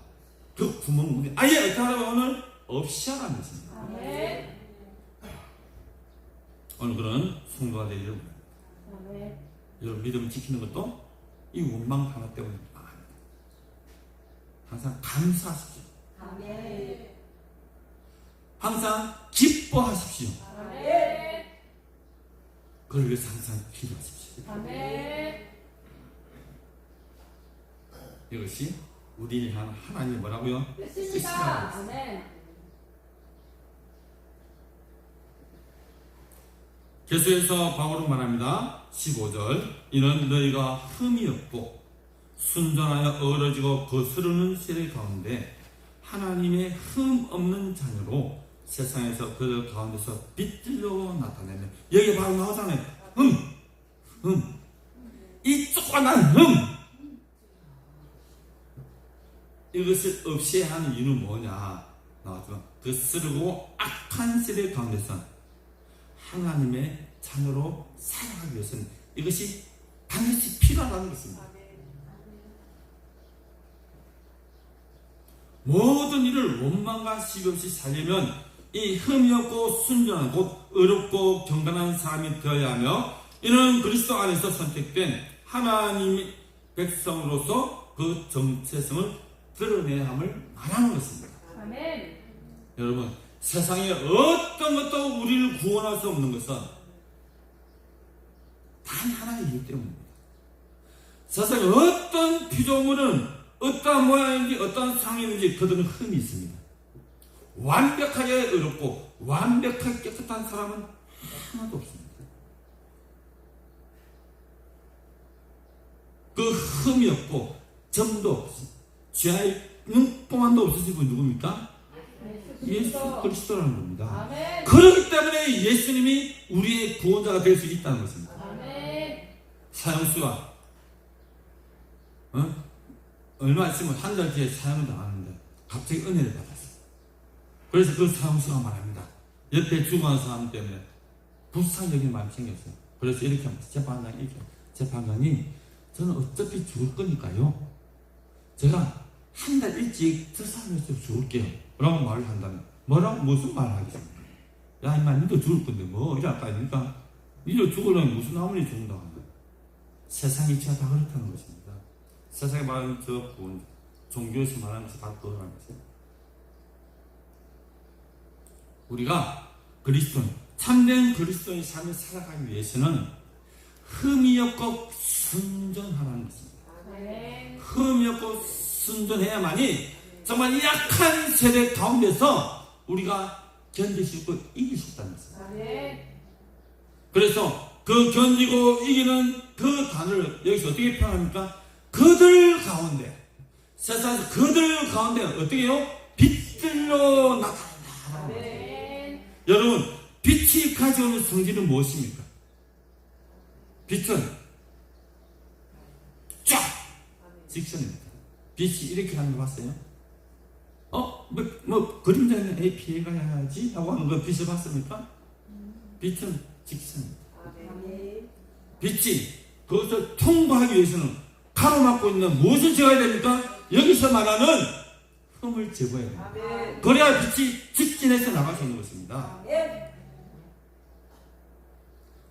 그 구멍, 아예 어떻게 하라고 오늘 없이 하라는 것입니다.
아멘.
오늘 그런 성도가 되기를 바랍니다. 여러분 믿음을 지키는 것도 이 원망 하나 때문에 망합니다. 항상 감사하십시오.
아멘.
항상 기뻐하십시오.
아멘.
그걸 위해서 항상 기도하십시오.
아멘.
이것이 우리를 향한 하나님의 뭐라고요?
뜻입니다. 아멘.
계속해서 바울은 말합니다. 15절 이는 너희가 흠이 없고 순전하여 어우러지고 거스르는 세대 가운데 하나님의 흠 없는 자녀로 세상에서 그들 가운데서 빛들로 나타내는 여기 바로 나오잖아요. 흠. 이 조그만한 흠. 이것을 없애야 하는 이유는 뭐냐 나왔지만 그 쓰르고 악한 세대 가운데서 하나님의 자녀로 살아가기 위해서는 이것이 반드시 필요하다는 것입니다. 모든 일을 원망과 시비 없이 살려면 이 흠이 없고 순전한 곧 의롭고 경건한 사람이 되어야 하며 이는 그리스도 안에서 선택된 하나님의 백성으로서 그 정체성을 드러내야 함을 말하는 것입니다.
아멘.
여러분 세상에 어떤 것도 우리를 구원할 수 없는 것은 단 하나의 이유 때문입니다. 세상에 어떤 피조물은 어떠한 모양인지 어떠한 상이든지 그들은 흠이 있습니다. 완벽하게 의롭고 완벽하게 깨끗한 사람은 하나도 없습니다. 그 흠이 없고 점도 없이 죄의 눈동안도 없으신 분 누굽니까? 예수 그리스도라는 겁니다.
아멘.
그렇기 때문에 예수님이 우리의 구원자가 될 수 있다는 것입니다.
아멘.
사형수가 얼마 있으면 한 달 뒤에 사형을 당하는데 갑자기 은혜를 받았어요. 그래서 그 사형수가 말합니다. 옆에 죽어간 사람 때문에 불쌍하게 많이 생겼어요. 그래서 이렇게 합니다. 재판장이 이렇게 재판관이 저는 어차피 죽을 거니까요. 제가 한 달 일찍 저 사람에서 죽을게요. 라고 말을 한다면 뭐라고 무슨 말을 하겠습니까? 야 임마 니도 죽을 건데 뭐 이럴 거 아닙니까? 니도 죽으려면 무슨 아무리 죽는다고 하는 거야. 세상 이치가 다 그렇다는 것입니다. 세상에 말하는 저 구원 종교에서 말하는 것이 다 그거라는 것입니다. 우리가 그리스도인 참된 그리스도의 삶을 살아가기 위해서는 흠이 없고 순전하라는 것입니다.
아멘.
흠이 없고 순전해야만이 정말 약한 세대 가운데서 우리가 견딜 수 있고 이길 수 있다는 것입니다.
아멘.
그래서 그 견디고 이기는 그 단어를 여기서 어떻게 표현합니까? 그들 가운데 세상에서 그들 가운데 어떻게 해요? 빛들로 나타난다.
아멘.
여러분 빛이 가져오는 성질은 무엇입니까? 빛은 쫙 직선입니다. 빛이 이렇게 하는 거 봤어요? 그림자는 A 피해가야지 하고 하는 거 빛을 봤습니까? 빛은 직선입니다.
아멘.
빛이 그것을 통과하기 위해서는 가로막고 있는 무엇을 제거해야 됩니까? 여기서 말하는 흠을 제거해야 됩니다.
아멘.
그래야 빛이 직진해서 나갈 수 있는 것입니다.
아멘.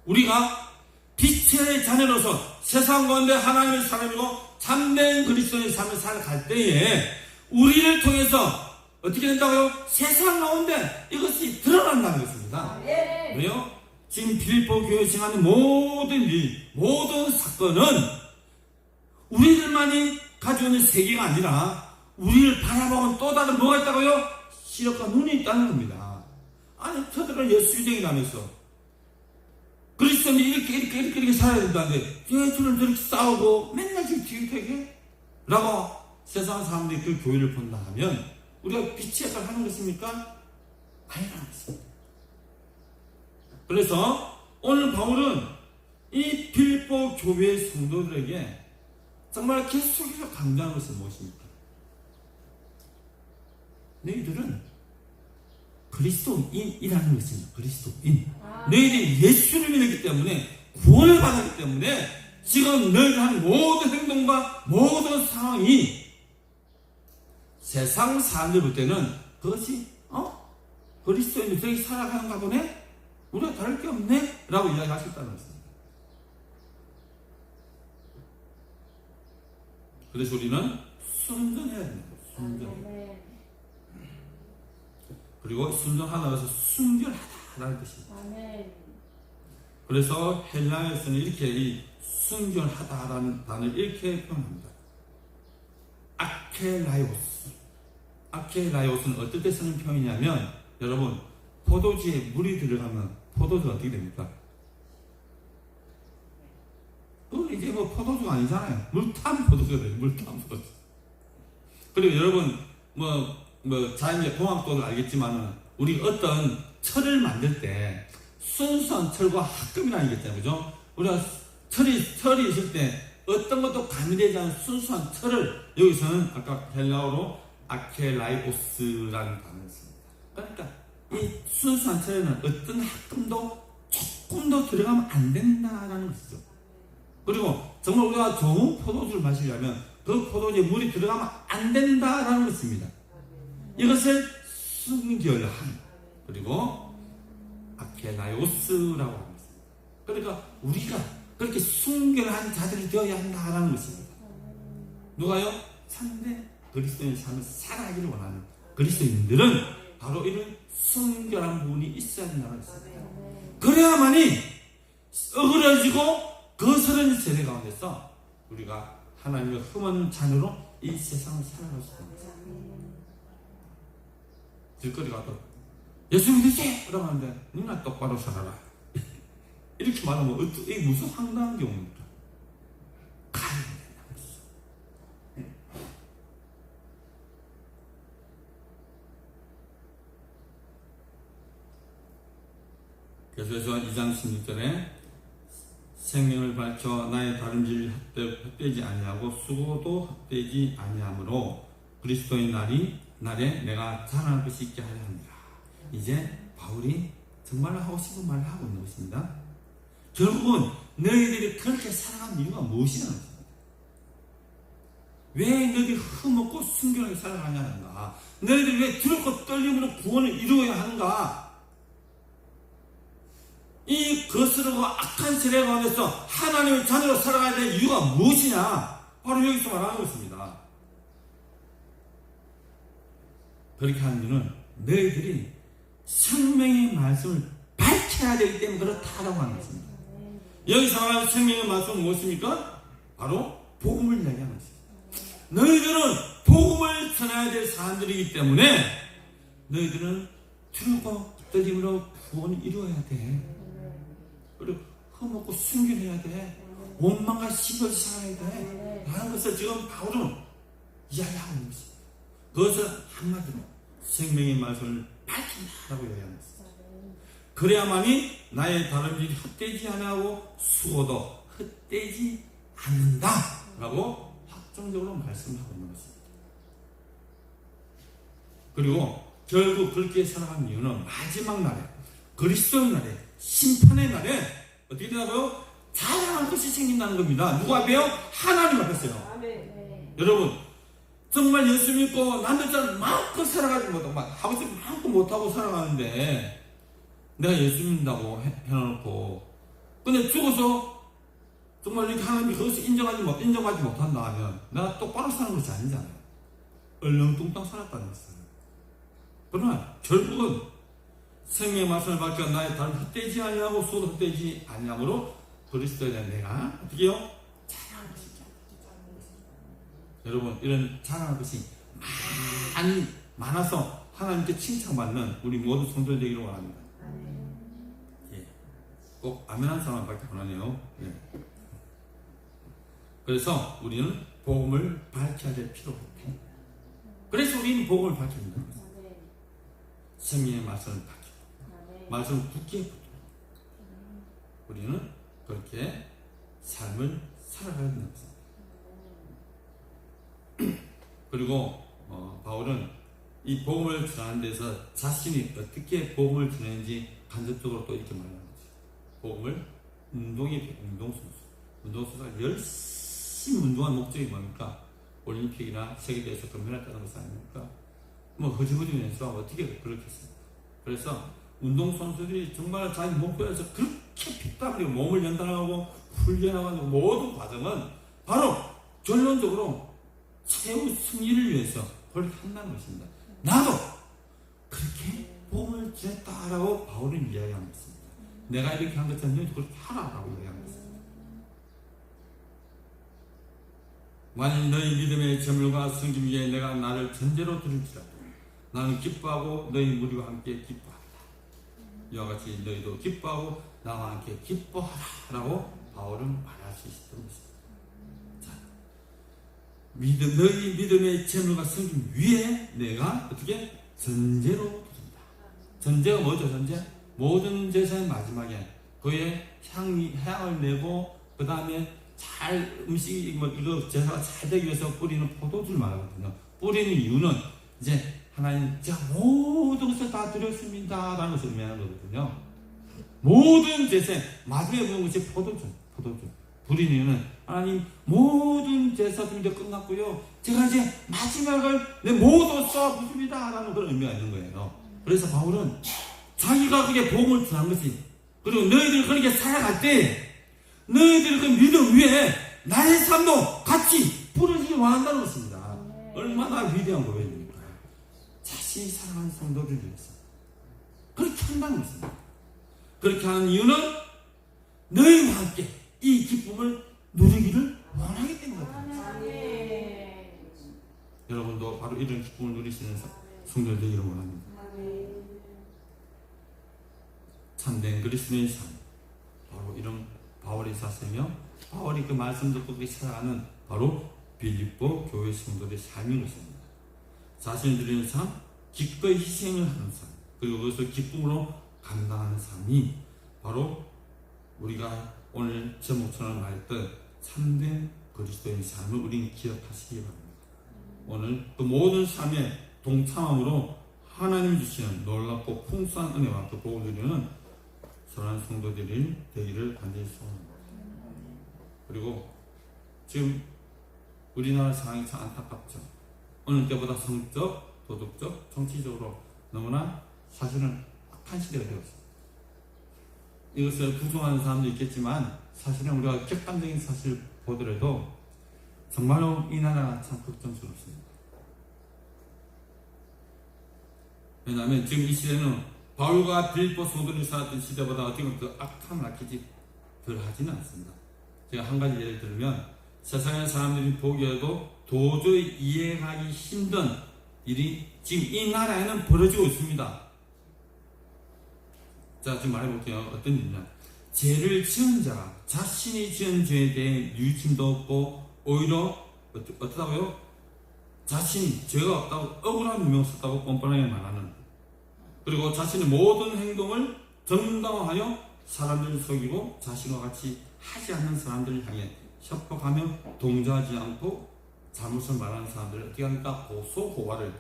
우리가 빛의 자녀로서 세상 가운데 하나님의 사람이고 참된 그리스도의 삶을 살아갈 때에 우리를 통해서 어떻게 된다고요? 세상 가운데 이것이 드러난다는 것입니다.
아멘.
왜요? 지금 빌립보 교회에 생하는 모든 일, 모든 사건은 우리들만이 가지고 있는 세계가 아니라 우리를 바라보는 또 다른 뭐가 있다고요? 시력과 눈이 있다는 겁니다. 아니 저들은 예수쟁이라면서 그리스도인이 이렇게 살아야 된다는데 왜 저는 저렇게 싸우고 맨날 지긋지긋하게? 라고 세상 사람들이 그 교회를 본다 하면 우리가 빛의 역할을 하는 것입니까? 아니라는 것입니다. 그래서 오늘 바울은 이 빌립보 교회의 성도들에게 정말 계속해서 강조하는 것은 무엇입니까? 너희들은 그리스도인이라는 것입니다. 그리스도인. 너희들이 예수를 믿었기 때문에 구원을 받았기 때문에 지금 너희들 하는 모든 행동과 모든 상황이 세상 사람들 볼 때는 그것이 그리스도인이 저기 살아가는가 보네? 우리가 다를 게 없네? 라고 이야기하셨다는 것입니다. 그래서 우리는 순전해야 됩니다. 순전.
아멘.
그리고 순전하다고 해서 순결하다라는 뜻입니다.
아멘.
그래서 헬라어에서는 이렇게 이 순결하다라는 단어를 이렇게 표현합니다. 아켈라이오스. 아켈라이오스는 어떨 때 쓰는 표현이냐면, 여러분, 포도주에 물이 들어가면 포도주가 어떻게 됩니까? 이게 뭐 포도주가 아니잖아요. 물탄 포도주가 돼요. 물탄 포도주. 그리고 여러분, 자연의 공학도를 알겠지만은, 우리 어떤 철을 만들 때 순수한 철과 합금이라는 게 있잖아요. 그죠? 우리가 철이 있을 때 어떤 것도 가미되지 않은 순수한 철을 여기서는 아까 헬라어로 아켈라이오스라는 단어를 씁니다. 그러니까 이 순수한 철에는 어떤 합금도 조금도 들어가면 안 된다라는 것이죠. 그리고 정말 우리가 좋은 포도주를 마시려면 그 포도주에 물이 들어가면 안 된다라는 것입니다. 이것을 순결한, 그리고 아켈라이오스라고 합니다. 그러니까 우리가 그렇게 순결한 자들이 되어야 한다라는 것입니다. 누가요? 상대 그리스도인의 삶을 살아가기를 원하는 그리스도인들은 바로 이런 순결한 부분이 있어야 된다는 것입니다. 그래야만이 어그러지고 거스른 세대 가운데서 우리가 하나님의 흠없는 자녀로 이 세상을 살아갈 수 있습니다. 길거리가 또 예수 믿으세요! 라고 하는데 누나 똑바로 살아라. 이렇게 말하면 이게 무슨 황당한 경우입니까? 가야 된다는 것이죠. 그래서 2장 16절에 생명을 밝혀 나의 다름질을 헛되지 아니하고 수고도 헛되지 아니하므로 그리스도의 날에 내가 자랑할 것이 있게 하려 합니다. 이제 바울이 정말로 하고 싶은 말을 하고 있는 것입니다. 결국은 너희들이 그렇게 살아가는 이유가 무엇이냐는 것입니다. 왜 너희들이 흠없고 순결하게 살아가냐는가? 너희들이 왜 두렵고 떨림으로 구원을 이루어야 하는가? 이 거스르고 악한 세대 가운데서 하나님의 자녀로 살아가야 될 이유가 무엇이냐? 바로 여기서 말하는 것입니다. 그렇게 하는 이유는 너희들이 생명의 말씀을 밝혀야 되기 때문에 그렇다라고 하는 것입니다. 여기서 말하는 생명의 말씀은 무엇입니까? 바로 복음을 이야기하는 것입니다. 너희들은 복음을 전해야 될 사람들이기 때문에 너희들은 두렵고 떨림으로 구원을 이루어야 돼. 그리고 흠없고 순결해야 돼. 원망과 신을 살아야 돼. 라는 것을 지금 바울은 이야기하고 있는 것입니다. 그것을 한마디로 생명의 말씀을 밝힌다라고 이야기하는 것입니다. 그래야만이 나의 다름질이 헛되지 않고 수고도 헛되지 않는다라고 확정적으로 말씀하고 있는 것입니다. 그리고 결국 그렇게 살아가는 이유는 마지막 날에, 그리스도의 날에, 심판의 날에 어떻게 되냐고요? 자랑할 것이 생긴다는 겁니다. 누구 앞에요? 하나님 앞에서요. 여러분, 정말 예수 믿고 남들처럼 마음껏 살아가지 못하고 하고 싶은 마음껏 못하고 살아가는데 내가 예수 믿는다고 해놓고 근데 죽어서 정말 이렇게 하나님이 그것을 인정하지 못한다 하면 내가 똑바로 사는 것이 아니잖아요. 얼렁뚱땅 살았다는 것이잖아요. 그러나 결국은 생명의 말씀을 밝혀 나의 다른 헛되지 아니하고 수고도 헛되지 아니하므로 그리스도에 대한 내가 어떻게 해요? 자랑할 것이 있다. 여러분, 이런 자랑할 것이 많아서 하나님께 칭찬받는 우리 모든 성도들 되기를 원합니다. 예. 꼭 아멘한 사람밖에 안 하네요. 예. 그래서 우리는 복음을 밝혀야 될 필요가 없다. 그래서 우리는 복음을 밝혀야 된다는 거죠. 생명의 말씀을 밝히고 말씀을 굳게 붙들고 우리는 그렇게 삶을 살아가야 된다는 것입니다. 그리고 바울은 이 복음을 전하는 데서 자신이 어떻게 복음을 전하는지 간접적으로 또 이렇게 말하는 거죠. 복음을 운동선수가 열심히 운동한 목적이 뭡니까? 올림픽이나 세계대회에서 금메달 따는 것이 아닙니까? 허지허지 연습하면 어떻게 그렇겠습니까? 그래서 운동선수들이 정말 자기 목표에서 그렇게 피땀 흘리고 몸을 연단하고 훈련하고 모든 과정은 바로 결론적으로 최후 승리를 위해서 그렇게 한다는 것입니다. 나도 그렇게 복음을 전했다라고 바울은 이야기하는 것입니다. 내가 이렇게 한 것처럼 너희도 그렇게 하라라고 얘기한 것입니다. 만일 너희 믿음의 재물과 성김 위에 내가 나를 전제로 드릴지라도 나는 기뻐하고 너희 무리와 함께 기뻐하리라. 이와 같이 너희도 기뻐하고 나와 함께 기뻐하라라고 바울은 말할 수 있었던 것입니다. 자, 너희 믿음의 재물과 성김 위에 내가 어떻게 전제로 드린다. 전제가 뭐죠? 전제? 모든 제사의 마지막에 그의 향을 내고 그 다음에 잘 음식이 이거 제사가 잘 되기 위해서 뿌리는 포도주를 말하거든요. 뿌리는 이유는 이제 하나님 제가 모든 것을 다 드렸습니다 라는 것을 의미하는 거거든요. 모든 제사에 마지막에 부은 것이 포도주. 뿌리는 이유는 하나님 모든 제사 준비 끝났고요, 제가 이제 마지막을 내 모두 쏘아붓습니다 라는 그런 의미가 있는 거예요. 그래서 바울은 자기가 그게 복음을 전한 것이, 그리고 너희들이 그렇게 살아갈 때 너희들 그 믿음 위에 나의 삶도 같이 부러지기 원한다는 것입니다. 얼마나 위대한 고백입니까? 자신이 사랑하는 성도를 위해서 그렇게 한다는 것입니다. 그렇게 하는 이유는 너희와 함께 이 기쁨을 누리기를 원하기 때문입니다. 여러분도 바로 이런 기쁨을 누리시는 성도들 되기를 원합니다. 참된 그리스도의 삶, 바로 이런 바울의 사세며 바울이 그 말씀 듣고 그렇게 살아가는 바로 빌립보 교회 성도들의 삶인 것입니다. 자신을 드리는 삶, 기꺼이 희생을 하는 삶, 그리고 그것을 기쁨으로 감당하는 삶이 바로 우리가 오늘 제목처럼 말했던 참된 그리스도의 삶을 우리는 기억하시기 바랍니다. 오늘 그 모든 삶에 동참함으로 하나님 주시는 놀랍고 풍성한 은혜와 그 복을 누리는 사랑하는 성도들이 되기를 간절히 소원합니다. 그리고 지금 우리나라 상황이 참 안타깝죠. 어느 때보다 성적, 도덕적, 정치적으로 너무나 사실은 악한 시대가 되었습니다. 이것을 부정하는 사람도 있겠지만 사실은 우리가 객관적인 사실을 보더라도 정말로 이 나라가 참 걱정스럽습니다. 왜냐하면 지금 이 시대는 바울과 빌립보 성도들이 살았던 시대보다 어떻게 보면 더 악한 악기지 덜 하지는 않습니다. 제가 한 가지 예를 들면 세상의 사람들이 보기에도 도저히 이해하기 힘든 일이 지금 이 나라에는 벌어지고 있습니다. 자, 지금 말해볼게요. 어떤 일이냐. 죄를 지은 자가 자신이 지은 죄에 대해 유심도 없고 오히려 어떠다고요? 자신이 죄가 없다고 억울한 누명을 썼다고 뻔뻔하게 말하는, 그리고 자신의 모든 행동을 정당화하여 사람들을 속이고 자신과 같이 하지 않는 사람들을 향해 협박하며 동조하지 않고 잘못을 말하는 사람들을 어떻게 합니까? 고소고발을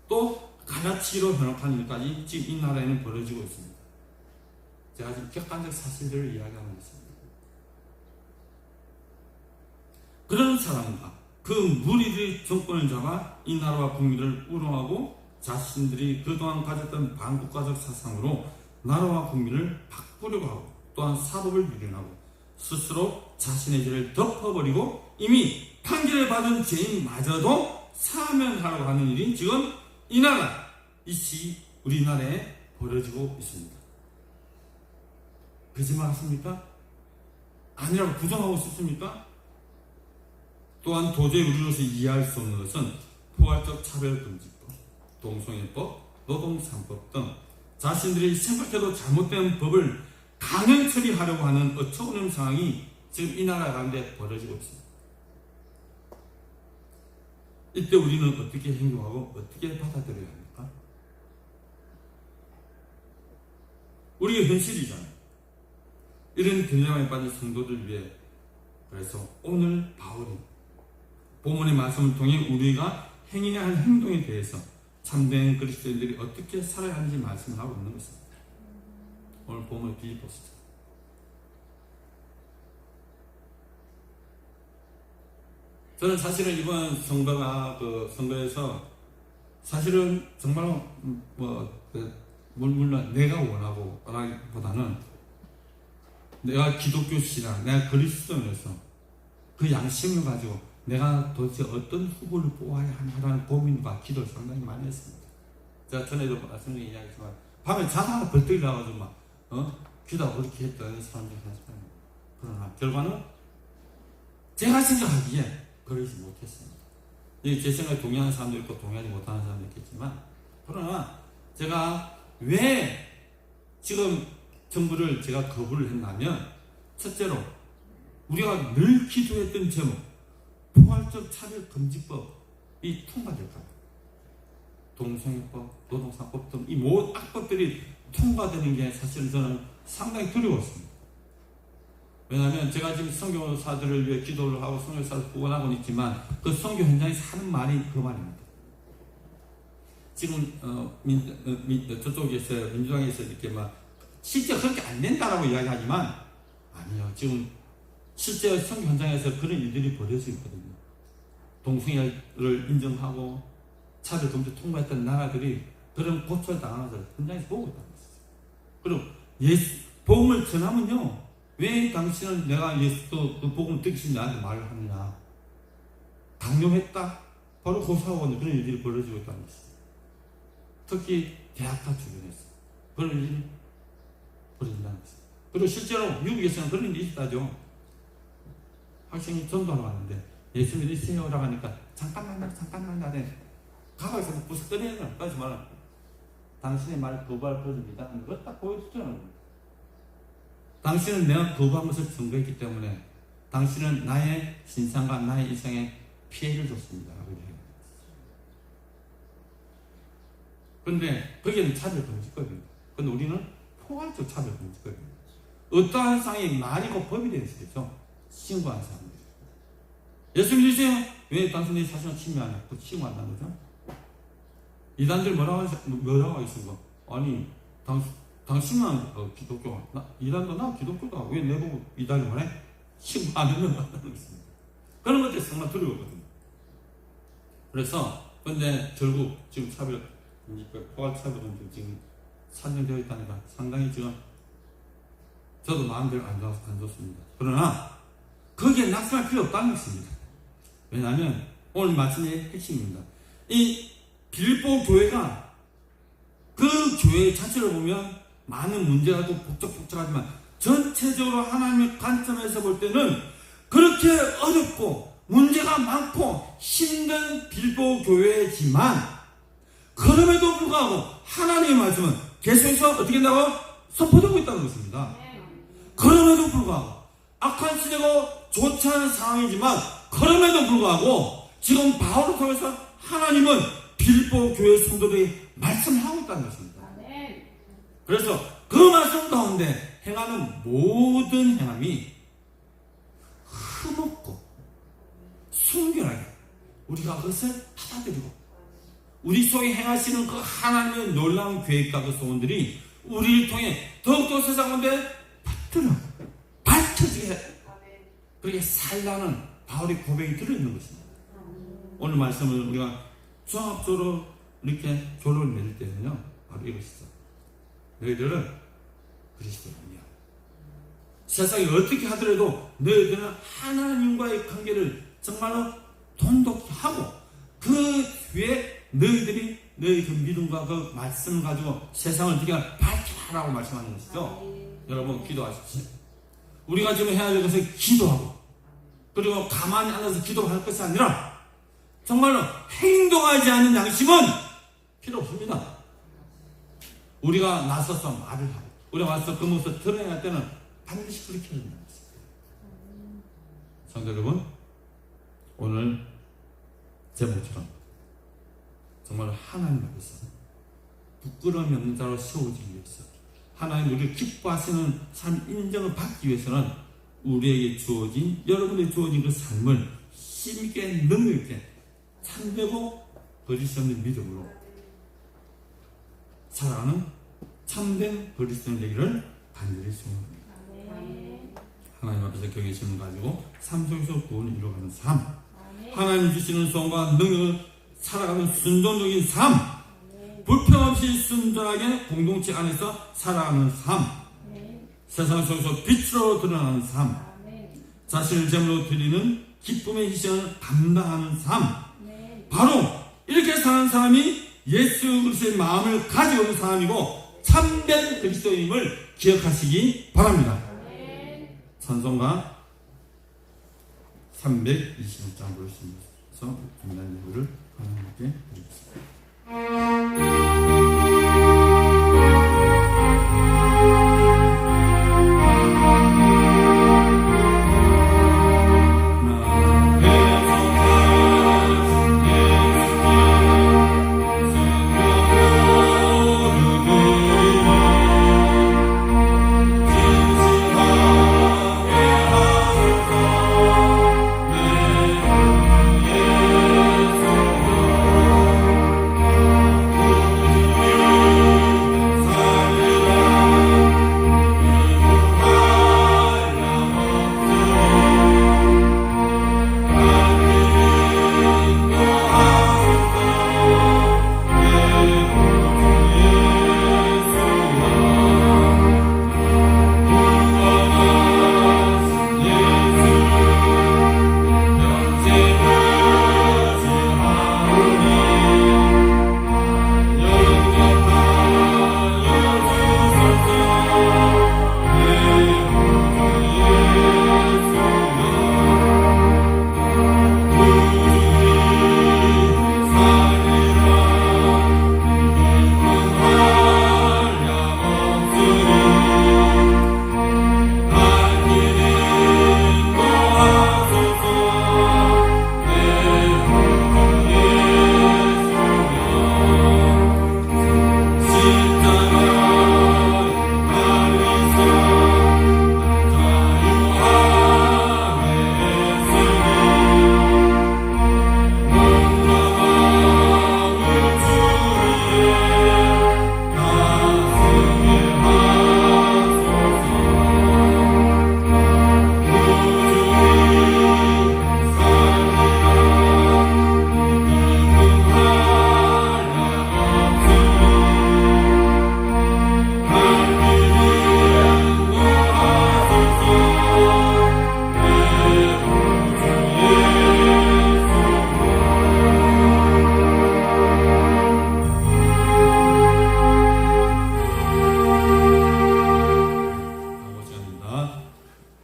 또 가르치기로 현혹하는 일까지 지금 이 나라에는 벌어지고 있습니다. 제가 지금 객관적 사실들을 이야기하고 있습니다. 그런 사람과 그 무리들이 정권을 잡아 이 나라와 국민을 우롱하고 자신들이 그동안 가졌던 반국가적 사상으로 나라와 국민을 바꾸려고 하고 또한 사법을 유린하고 스스로 자신의 죄를 덮어버리고 이미 판결을 받은 죄인마저도 사면하려고 하는 일이 지금 이 나라, 이 우리나라에 벌어지고 있습니다. 거짓말 하십니까? 아니라고 부정하고 싶습니까? 또한 도저히 우리로서 이해할 수 없는 것은 포괄적 차별금지법, 동성애법, 노동산법 등 자신들이 생각해도 잘못된 법을 강행 처리하려고 하는 어처구니없는 상황이 지금 이 나라 가운데 벌어지고 있습니다. 이때 우리는 어떻게 행동하고 어떻게 받아들여야 합니까? 우리의 현실이잖아요. 이런 딜레마에 빠진 성도들 위해 그래서 오늘 바울이 본문의 말씀을 통해 우리가 행해야 할 행동에 대해서 참된 그리스도인들이 어떻게 살아야 하는지 말씀을 하고 있는 것입니다. 오늘 본문을 비춰보시죠. 저는 사실은 이번 선거에서 사실은 정말로 물론 내가 원하고 보다는 내가 기독교 신앙, 내가 그리스도인으로서 그 양심을 가지고 내가 도대체 어떤 후보를 뽑아야 하나라는 고민과 기도를 상당히 많이 했습니다. 제가 전에도 말씀드린 이야기지만 밤에 자다가 벌떡 일어나가지고 막 기도하고 그렇게 했던 사람들이 하지만 그러나 결과는 제가 생각하기에 그러지 못했습니다. 제 생각에 동의하는 사람도 있고 동의하지 못하는 사람도 있겠지만 그러나 제가 왜 지금 정부를 제가 거부를 했냐면 첫째로 우리가 늘 기도했던 제목 포괄적 차별금지법이 통과될까요? 동성애법, 노동사법 등 이 모든 악법들이 통과되는 게 사실은 저는 상당히 두려웠습니다. 왜냐하면 제가 지금 선교사들을 위해 기도를 하고 선교사를 후원하고 있지만 그 선교 현장에서 하는 말이 그 말입니다. 지금 저쪽에서 민주당에서 이렇게 막 실제 그렇게 안 된다라고 이야기하지만 아니요. 지금 실제 선교 현장에서 그런 일들이 벌어지고 있거든요. 동성애를 인정하고 차별금지 통과했던 나라들이 그런 고초를 당하면서 현장에서 보고 있다는 것이죠. 그리고 복음을 전하면요. 왜 당신은 내가 예수도 그 복음 듣기 나한테 말을 하느냐. 강요했다. 바로 고사하고 그런 일들이 벌어지고 있다는 것이죠. 특히 대학가 주변에서 그런 일이 벌어진다는 것이죠. 그리고 실제로 미국에서는 그런 일이 있다죠. 학생이 전도하러 왔는데 예수 믿으세요라고 하니까 잠깐만요 하네. 가방에서 부서 꺼내는 거야. 그러지 말라. 당신의 말 거부할 것입니다. 그걸 딱 보여주잖아요. 당신은 내가 거부한 것을 증거했기 때문에 당신은 나의 신상과 나의 일상에 피해를 줬습니다. 그런데 거기에는 차별금지법입니다. 그런데 우리는 포괄적 차별금지법입니다. 어떠한 상황이 말이고 법이 되어 있겠죠. 신고한 사람들. 예수 믿으세요? 왜 당신이 자신을 침해하냐? 그 신고한다는 거죠. 이단들 뭐라고 하겠습니까? 아니, 당신만 기독교, 이단도 나 기독교다. 왜 내보고 이단을 말해? 신고 안 하는 것입니다. 그런 것들이 정말 두려웠거든요. 그래서, 근데 결국 지금 포괄차별은 지금 산정되어 있다니까 상당히 지금 저도 마음대로 안 좋습니다. 그러나, 거기에 낙심할 필요 없다는 것입니다. 왜냐하면 오늘 말씀의 핵심입니다. 이 빌보 교회가 그 교회 자체를 보면 많은 문제가 또 복잡하지만 전체적으로 하나님의 관점에서 볼 때는 그렇게 어렵고 문제가 많고 힘든 빌보 교회지만 그럼에도 불구하고 하나님의 말씀은 계속해서 어떻게 된다고? 선포되고 있다는 것입니다. 그럼에도 불구하고 악한 시대고 좋지 않은 상황이지만 그럼에도 불구하고 지금 바울을 통해서 하나님은 빌보 교회 성도들이 말씀을 하고 있다는 것입니다. 그래서 그 말씀 가운데 행하는 모든 행함이 흠없고 순결하게 우리가 그것을 받아들이고 우리 속에 행하시는 그 하나님의 놀라운 계획과 그 소원들이 우리를 통해 더욱더 세상 가운데 밝혀지게 해. 그렇게 살라는 바울의 고백이 들어있는 것입니다. 오늘 말씀을 우리가 종합적으로 이렇게 결론을 내릴 때는요, 바로 이것이죠. 너희들은 그리스도인이야. 세상이 어떻게 하더라도 너희들은 하나님과의 관계를 정말로 돈독히 하고 그 뒤에 너희들이 너희 그 믿음과 그 말씀을 가지고 세상을 어떻게 밝혀라라고 말씀하는 것이죠. 여러분 기도하십시오. 우리가 지금 해야 될 것은 기도하고 그리고 가만히 앉아서 기도할 것이 아니라 정말로 행동하지 않는 양심은 필요 없습니다. 우리가 나서서 말을 하고 우리가 와서 그 모습을 드러낼 때는 반드시 그렇게 해야 된다는 것입니다. 성도 여러분, 오늘 제목처럼 정말 하나님 앞에서 부끄러움이 없는 자로 세워지기 위해서 하나님 우리를 기뻐하시는 삶 인정을 받기 위해서는 우리에게 주어진 여러분에게 주어진 그 삶을 힘있게 능력있게 참되고 거짓 없는 믿음으로 살아가는 참된 그리스도인 되기를 간절히 소원합니다. 하나님 앞에서 경외심을 가지고 삶 속에서 구원을 이루어가는 삶, 하나님 주시는 소원과 능력을 살아가는 순종적인 삶, 불평 없이 순전하게 공동체 안에서 살아가는 삶, 세상 속에서 빛으로 드러나는 삶, 자신을 제물로 드리는 기쁨의 희생을 감당하는 삶, 바로 이렇게 사는 사람이 예수 그리스도의 마음을 가지고 있는 사람이고 참된 그리스도임을 기억하시기 바랍니다.
아멘.
찬송가 321장 부르시면서 중요한 예물을 하나님께 드리겠습니다.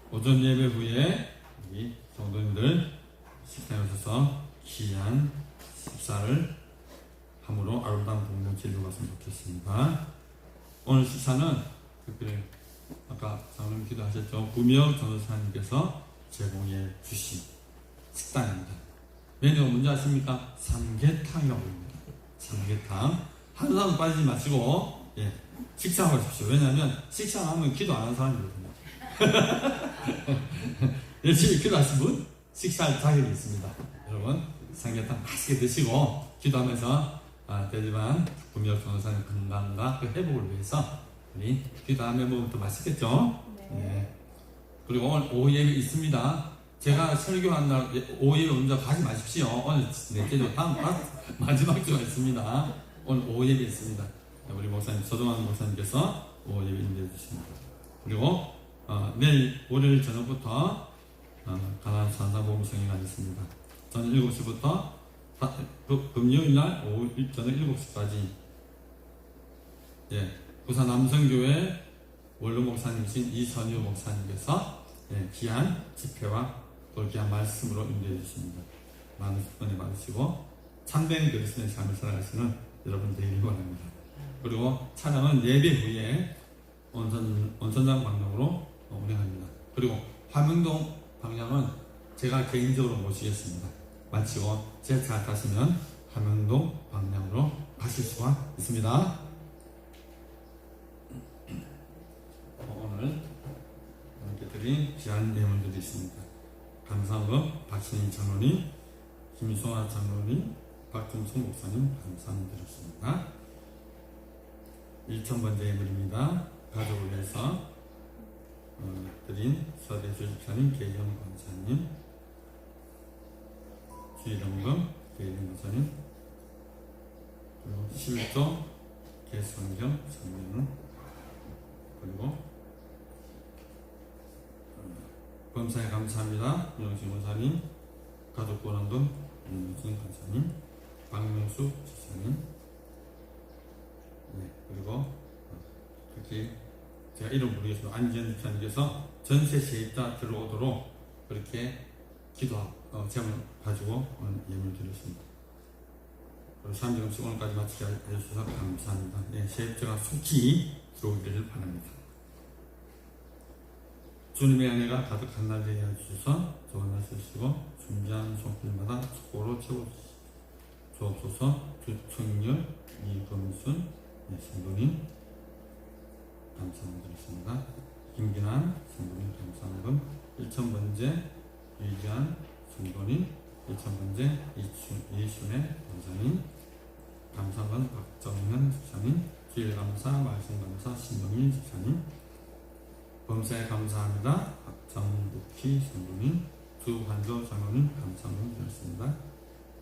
오전 예배 후에 우리 성도님들 식사에 오셔서 귀한 식사를 함으로 아름다운 공동 제로 갔으면 좋겠습니다. 오늘 식사는 특별히 아까 장로님 기도하셨죠. 구명 전도사님께서 제공해 주신 식단입니다. 메뉴가 뭔지 아십니까? 삼계탕이라고 합니다. 삼계탕. 한 사람 빠지지 마시고 식사하고 싶으시오. 왜냐하면 식사하면 기도 안 하는 사람이거든요. 열심히 기도하신 분 식사할 자격이 있습니다. 여러분 삼계탕 맛있게 드시고 기도하면서 대지반 구명 전도사님 건강과 그 회복을 위해서 우리 기도하면 먹으면 더 맛있겠죠? 네. 그리고 오늘 오후 예배 있습니다. 제가 설교한 날 오후 예배 먼저 가지 마십시오. 오늘 넷째 주 다음 마지막 주가 있습니다. 오늘 오후 예배 있습니다. 우리 목사님 서동환 목사님께서 오후 예배 인도해 주십니다. 그리고 내일 월요일 저녁부터 가난 산사복음성회가 있습니다. 저는 7시부터 금요일날 오후 저녁 7시까지 부산 남성교회 원로 목사님이신 이선유 목사님께서 귀한 집회와 또 귀한 말씀으로 인도해 주십니다. 많은 은혜 받으시고 참된 그리스도의 삶을 살아가시는 여러분 되기를 바랍니다. 그리고 촬영은 예배 후에 온천장 방향으로 운행합니다. 그리고 화명동 방향은 제가 개인적으로 모시겠습니다. 마치고 제 차 타시면 화명동 방향으로 가실 수가 있습니다. 오늘 함께 드린 귀한 예물들이 있습니다. 감사함으로 박신희 장로님, 김송아 장로님, 박준성 목사님 감사드렸습니다. 1000번째 예물입니다. 가족을 위해서 드린 서대주 집사님, 계영 권사님, 주일영금, 계영 권사님, 그리고 실조, 개성경, 성명, 그리고 범사에 감사합니다. 윤영신 권사님, 가족보람금, 윤영신 권사님, 박명수 집사님, 그리고 그렇게 제가 이름 모르겠지만 안지현 집사님께서 전세 세입자 들어오도록 그렇게 제물 가지고 오늘 예물 드렸습니다. 그리고 삼정식 오늘까지 마치게 해주셔서 감사합니다. 네, 세입자가 속히 들어오기를 바랍니다. 주님의 은혜가 가득한 날 되게 해주셔서 좋은 날 쓰시고 준비한 손길마다 축복으로 채워주옵소서. 주청률 이금순 성도님 감사드리겠습니다. 김기남 성도님 감사합니다. 1,000번째 유지한 성도님, 1,000번째 이순의 원장님 감사원 박정현 집사님, 주일감사 말씀감사 신동일 집사님 범사에 감사합니다. 박정국희 성도님, 주환조 장로님 감사문 드렸습니다.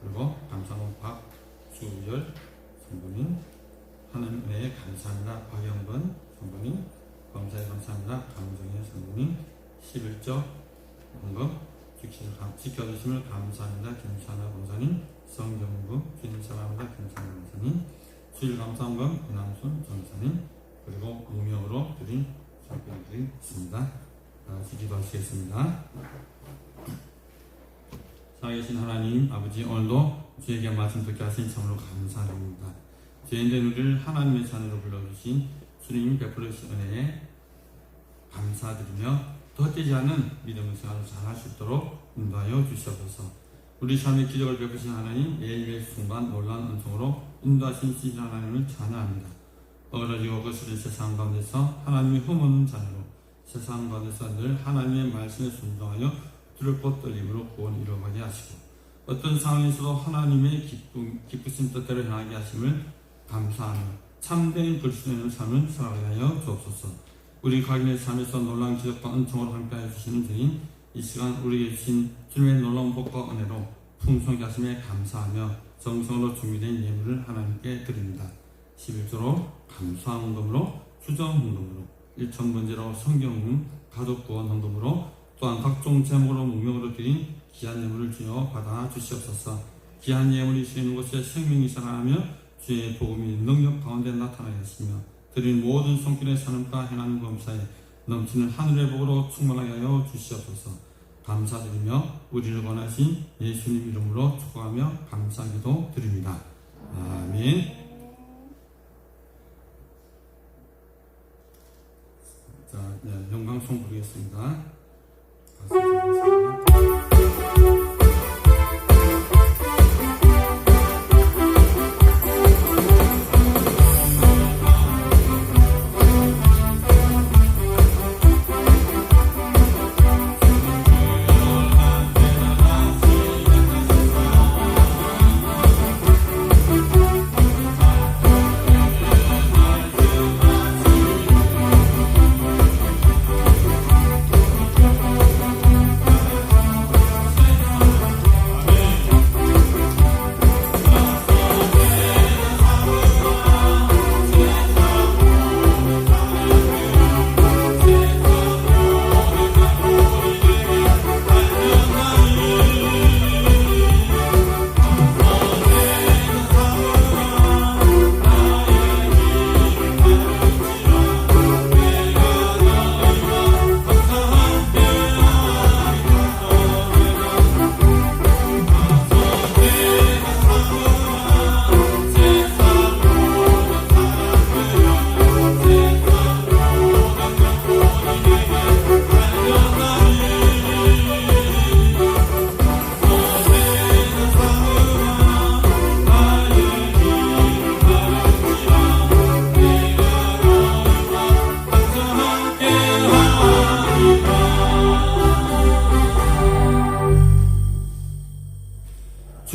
그리고 감사문 박주열 성도님, 하나님 은혜에 감사합니다. 박영건 성도님, 범사에 감사합니다. 강정혜 성도님, 11조 헌금 지켜주심을 감사합니다. 김찬아 권사님, 성경구 주님사랑합니다. 김찬아 권사님, 주일감사헌금 이남순 전사님, 그리고 무명으로 드린 설교들이 있습니다. 같이 기도하시겠습니다. 살아계신 하나님 아버지, 오늘도 주에게 말씀 듣게 하신 참으로 감사드립니다. 죄인된 우리를 하나님의 자녀로 불러주신 주님 베풀으신 은혜에 감사드리며 더 헛되지 않은 믿음의 생활을 잘 할 수 있도록 인도하여 주시옵소서. 우리 삶의 기적을 베푸신 하나님, 매일매일 순간 놀라운 은총으로 인도하신 신 하나님을 찬양합니다. 어그러지고 거스른 세상 가운데서 하나님의 흠없는 자녀로 세상 가운데서 늘 하나님의 말씀에 순종하여 두렵고 떨림으로 구원을 이루어가게 하시고, 어떤 상황에서도 하나님의 기쁘신 뜻대로 행하게 하심을 감사하며 참된 그리스도인의 삶을 살아가게 하여 주옵소서. 우리 각인의 삶에서 놀라운 기적과 은총으로 함께하여 주시는 주님, 이 시간 우리에게 주신 주님의 놀라운 복과 은혜로 풍성하게 하심에 감사하며 정성으로 준비된 예물을 하나님께 드립니다. 11조로 감사한 헌금으로, 주정 헌금으로, 1,000번째로 성경훈 가족구원 헌금으로, 또한 각종 제목으로 무명으로 드린 귀한 예물을 주여 받아 주시옵소서. 귀한 예물이 쓰이는 곳에 생명이 살아나며 주의 복음이 능력 가운데 나타나게 하시며 드린 모든 손길의 산업과 행하는 범사에 넘치는 하늘의 복으로 충만하게 하여 주시옵소서. 감사드리며 우리를 원하신 예수님 이름으로 축복하며 감사기도 드립니다. 아멘. 자, 영광송 부르겠습니다.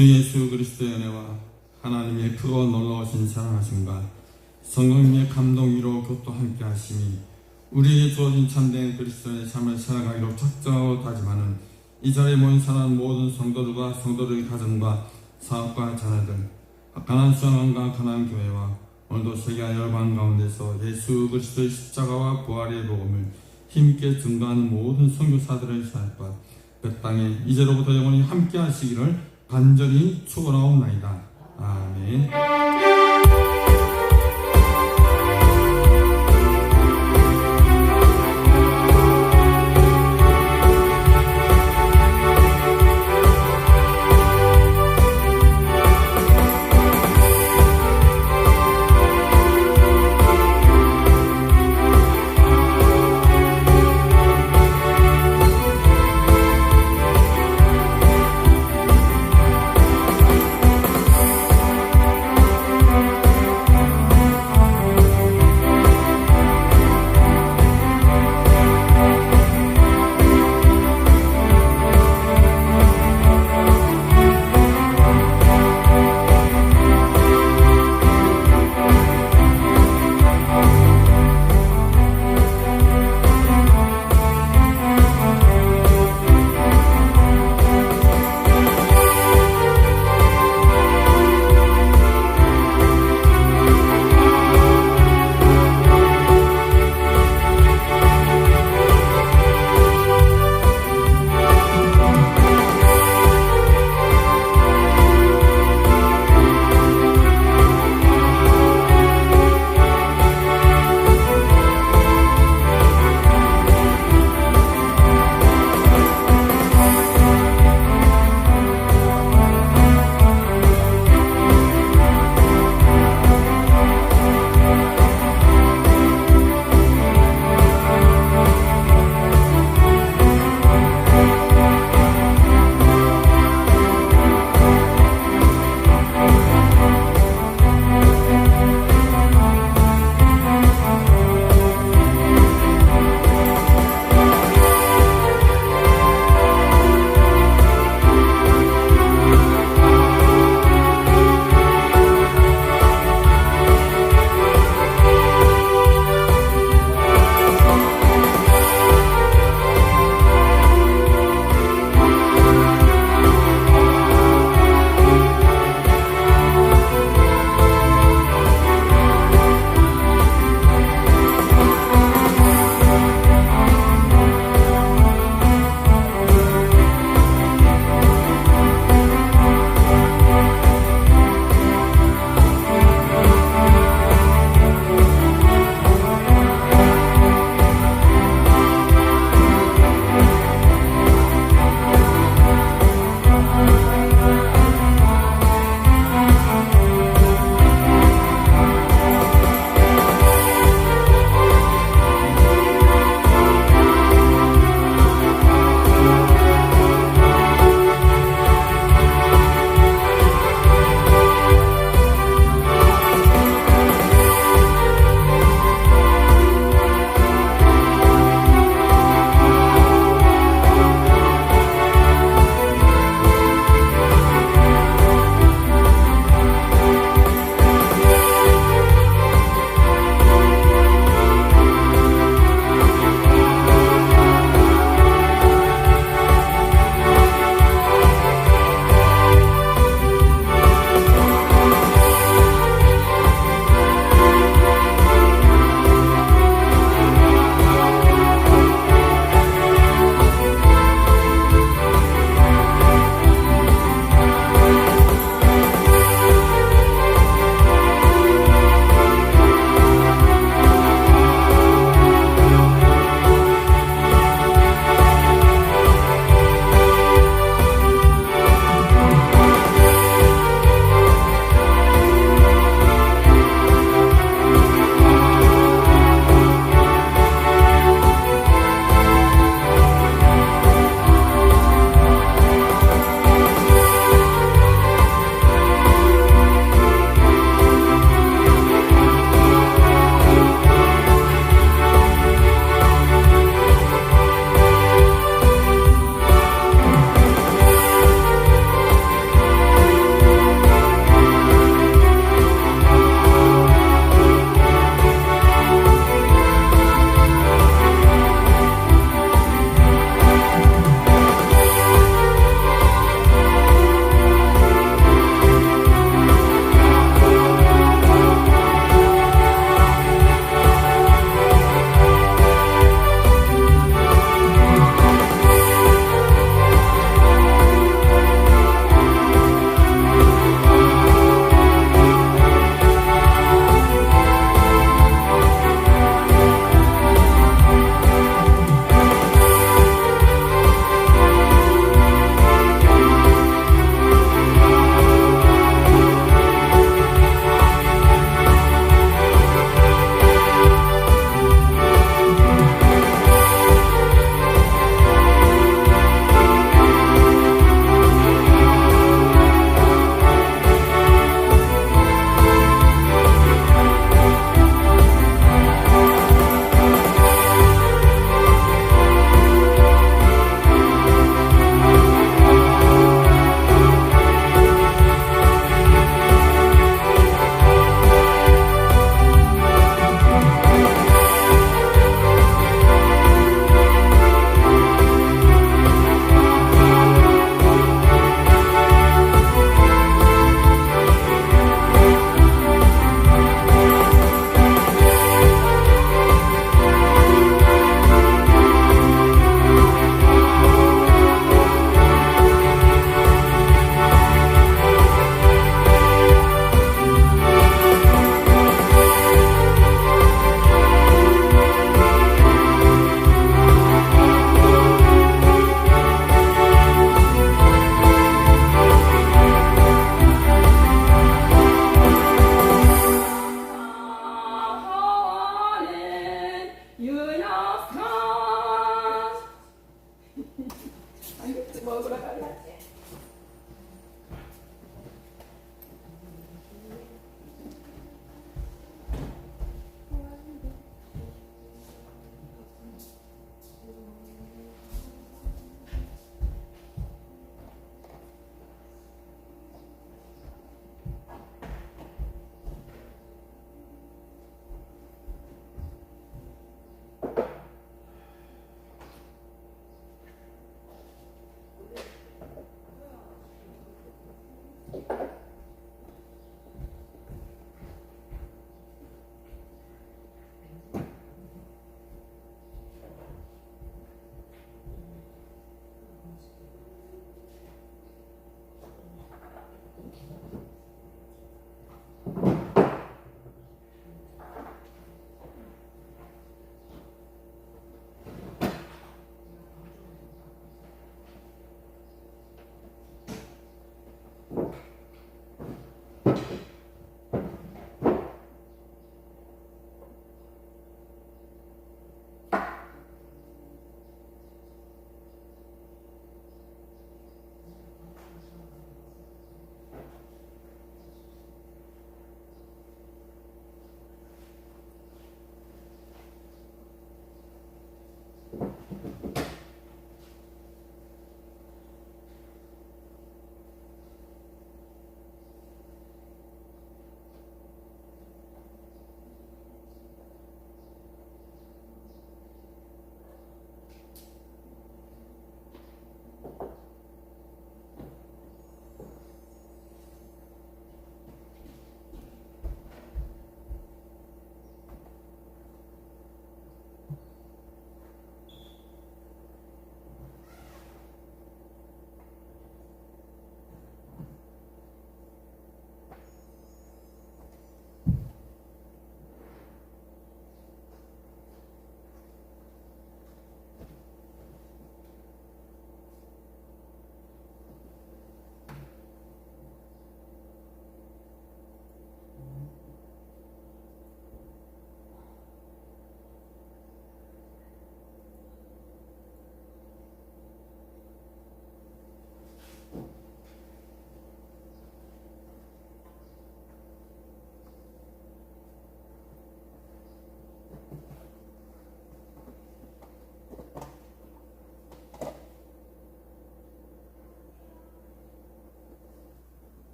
주 예수 그리스도의 은혜와 하나님의 크고 놀라우신 사랑하심과 성령님의 감동 위로 곁도 함께 하심이 우리에게 주어진 참된 그리스도의 삶을 살아가기로 작정하고 다짐하는 이 자리에 모인 사랑하는 모든 성도들과 성도들의 가정과 사업과 자녀들, 가나안 수양원과 가나안 교회와 오늘도 세계 열방 가운데서 예수 그리스도의 십자가와 부활의 복음을 힘있게 증거하는 모든 선교사들의 사역과 그 땅에 이제로부터 영원히 함께 하시기를 간절히 축원하옵나이다. 아멘.